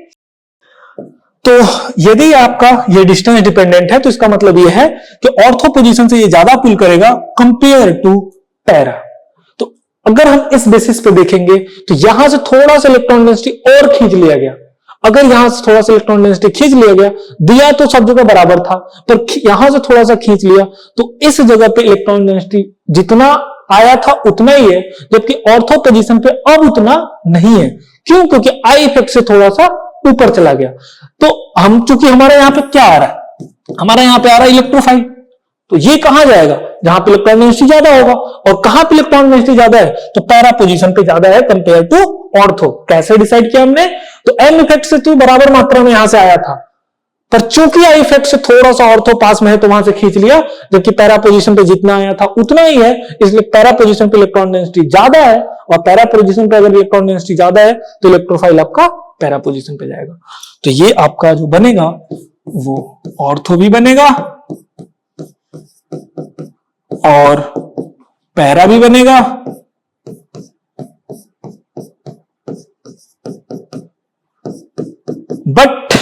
तो यदि आपका ये डिस्टेंस डिपेंडेंट है तो इसका मतलब ये है कि ऑर्थो पोजीशन से ये ज्यादा पुल करेगा कंपेयर टू पैरा। तो अगर हम इस बेसिस पे देखेंगे तो यहां से थोड़ा सा इलेक्ट्रॉन डेंसिटी और खींच लिया गया। अगर यहां से थोड़ा सा इलेक्ट्रॉन डेंसिटी खींच लिया गया, दिया तो सब जगह बराबर था, पर यहां से थोड़ा सा खींच लिया तो इस जगह पे इलेक्ट्रॉन डेंसिटी जितना आया था उतना ही है, जबकि ऑर्थो पोजीशन पे अब उतना नहीं है। क्यों? क्योंकि आई इफेक्ट से थोड़ा सा ऊपर चला गया। तो हम, चूंकि हमारे यहां पे क्या आ रहा है, हमारे यहां पे आ रहा है इलेक्ट्रोफाइल, तो ये कहां जाएगा? जहां पे इलेक्ट्रॉन डेंसिटी ज्यादा होगा। और कहां पे इलेक्ट्रॉन डेंसिटी ज्यादा है? तो पैरा पोजीशन पे ज्यादा है कंपेयर टू ऑर्थो। कैसे डिसाइड किया हमने? तो एम इफेक्ट से तो बराबर मात्रा में यहां से आया था, पर चूंकि आई इफेक्ट से थोड़ा सा ऑर्थो पास में है तो वहां से खींच लिया, जबकि पैरा पोजीशन पे जितना आया था उतना ही है। इसलिए पैरा पोजीशन पे इलेक्ट्रॉन डेंसिटी ज्यादा है, और पैरा पोजीशन पे अगर इलेक्ट्रॉन डेंसिटी ज्यादा है तो इलेक्ट्रोफाइल आपका पैरा पोजीशन पे जाएगा। तो ये आपका जो बनेगा वो ऑर्थो भी बनेगा और पैरा भी बनेगा। बट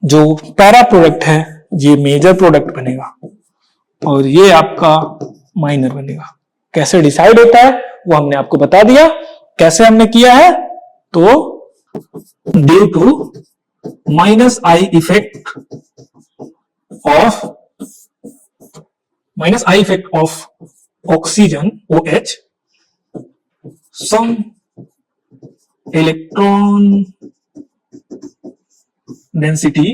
जो पैरा प्रोडक्ट है ये मेजर प्रोडक्ट बनेगा और ये आपका माइनर बनेगा। कैसे डिसाइड होता है वो हमने आपको बता दिया। कैसे हमने किया है? तो due to minus I effect of oxygen OH, some electron density,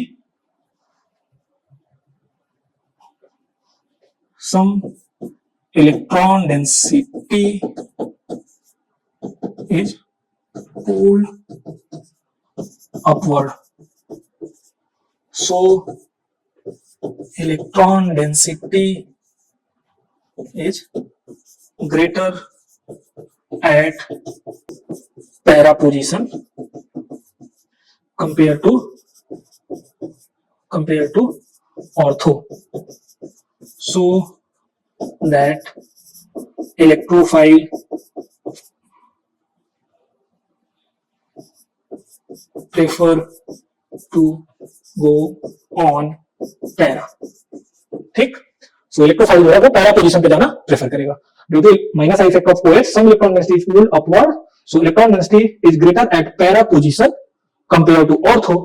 some electron density is pulled upward. So electron density is greater at para position compared to ortho, so that electrophile prefer to go on para. ठीक, सो electrophile जो है वो para position पे जाना prefer करेगा due to minus I effect of OH. Some electron density is pulled upward, so electron density is greater at para position compare to ortho.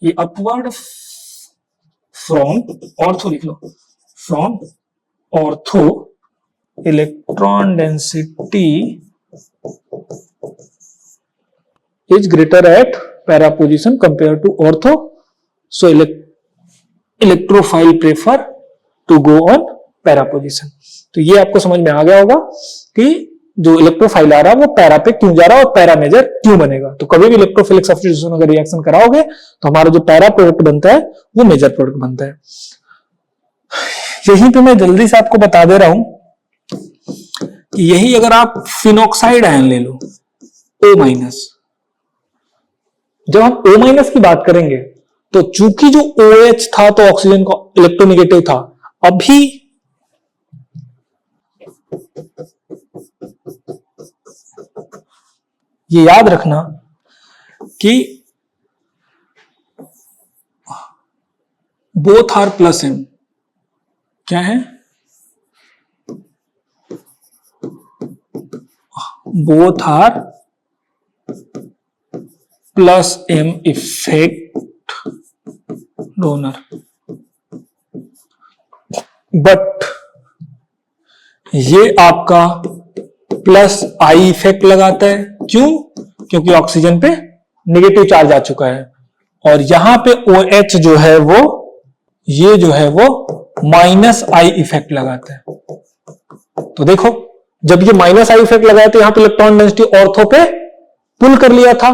ये upward from ortho लिख लो, from ortho electron density is greater at para position compared to ortho, so electrophile prefer to go on para position. तो ये आपको समझ में आ गया होगा कि जो इलेक्ट्रोफाइल आ रहा है वो पैरा पे क्यों जा रहा है और पैरा मेजर क्यों बनेगा. तो कभी भी इलेक्ट्रोफिलिक सब्स्टिट्यूशन अगर रिएक्शन कराओगे तो हमारा जो पैरा प्रोडक्ट बनता है वो मेजर प्रोडक्ट बनता है. यहीं पे मैं जल्दी से आपको बता दे रहा हूं कि यही अगर आप फिनॉक्साइड आयन ले लो O-, जब हम O- की बात करेंगे तो चूंकि जो OH था तो ऑक्सीजन का इलेक्ट्रोनेगेटिव था, अभी ये याद रखना कि बोथ आर प्लस M. क्या है? Both are plus M effect donor, but ये आपका प्लस I इफेक्ट लगाता है. क्यों? क्योंकि ऑक्सीजन पे नेगेटिव चार्ज आ चुका है और यहां पे OH जो है वो ये जो है वो माइनस I इफेक्ट लगाता है. तो देखो जब ये माइनस I इफेक्ट लगाया तो यहां पे इलेक्ट्रॉन डेंसिटी ऑर्थो पे पुल कर लिया था,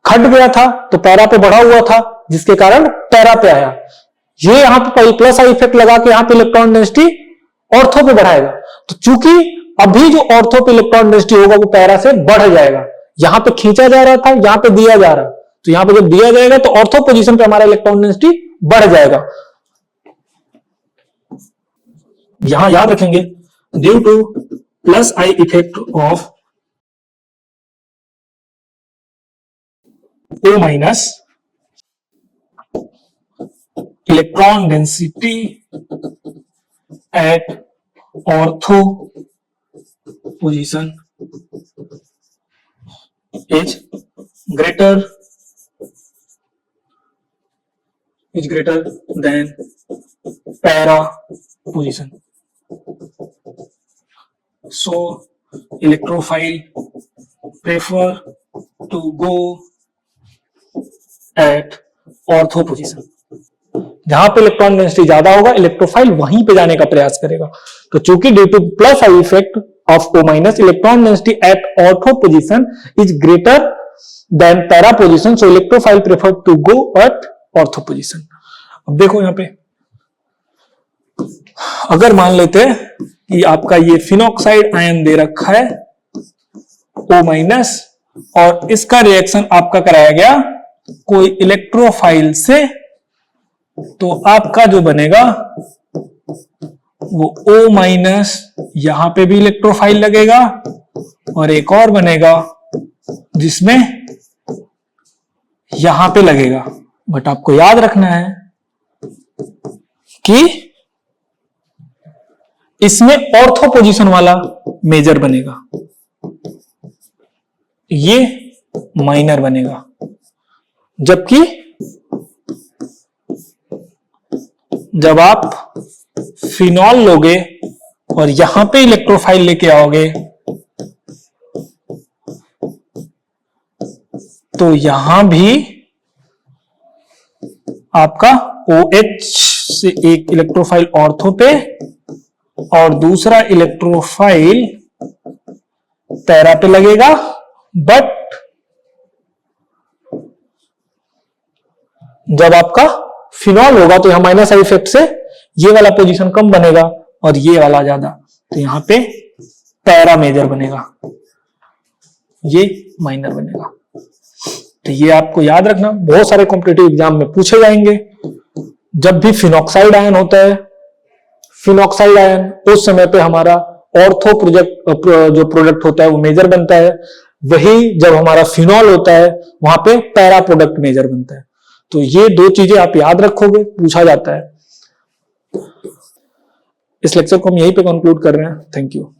खट गया था, तो पैरा पे बढ़ा हुआ था जिसके कारण पैरा पे आया. ये यहां पे प्लस I इफेक्ट लगा के यहां पे इलेक्ट्रॉन डेंसिटी ऑर्थो पे बढ़ाएगा. तो चूंकि अभी जो ऑर्थो पे इलेक्ट्रॉन डेंसिटी होगा वो पैरा से बढ़ जाएगा. यहां पे खींचा जा रहा था, यहां पे दिया जा रहा, तो यहां पे जब दिया जाएगा तो ऑर्थो पोजीशन पे हमारा इलेक्ट्रॉन डेंसिटी बढ़ जाएगा. यहां याद रखेंगे due to plus I effect of O-, electron density at ortho position is greater than para position. So electrophile prefer to go at ortho position. जहां पे इलेक्ट्रॉन डेंसिटी ज्यादा होगा इलेक्ट्रोफाइल वहीं पे जाने का प्रयास करेगा. तो चूंकि due to plus I effect of O-, electron density at ortho position is greater than para position, so electrophile prefer to go at ortho position. अब देखो यहां पे अगर मान लेते हैं कि आपका ये फिनॉक्साइड आयन दे रखा है O- और इसका रिएक्शन आपका कराया गया कोई इलेक्ट्रोफाइल से, तो आपका जो बनेगा वो O- यहां पे भी इलेक्ट्रोफाइल लगेगा और एक और बनेगा जिसमें यहां पे लगेगा. बट आपको याद रखना है कि इसमें ऑर्थो पोजीशन वाला मेजर बनेगा, ये माइनर बनेगा. जबकि जब आप फिनॉल लोगे और यहां पे इलेक्ट्रोफाइल लेके आओगे तो यहां भी आपका OH से एक इलेक्ट्रोफाइल ऑर्थो पे और दूसरा इलेक्ट्रोफाइल पैरा पे लगेगा, बट जब आपका फिनॉल होगा तो यहां माइनस आई इफेक्ट से ये वाला पोजीशन कम बनेगा और ये वाला ज्यादा, तो यहां पे पैरा मेजर बनेगा, ये माइनर बनेगा। तो ये आपको याद रखना, बहुत सारे कॉम्पिटिटिव एग्जाम में पूछे जाएंगे। जब भी फिनॉक्साइड आयन होता है, फिनॉक्साइड आयन, उस समय पे हमारा ऑर्थो जो प्रोडक्ट होता है वो मेजर बनता है, वही जब हमारा फिनॉल होता है वहां पे पैरा प्रोडक्ट मेजर बनता है। तो ये दो चीजें आप याद रखोगे, पूछा जाता है। इस लेक्चर को हम यहीं पे कंक्लूड कर रहे हैं। Thank you.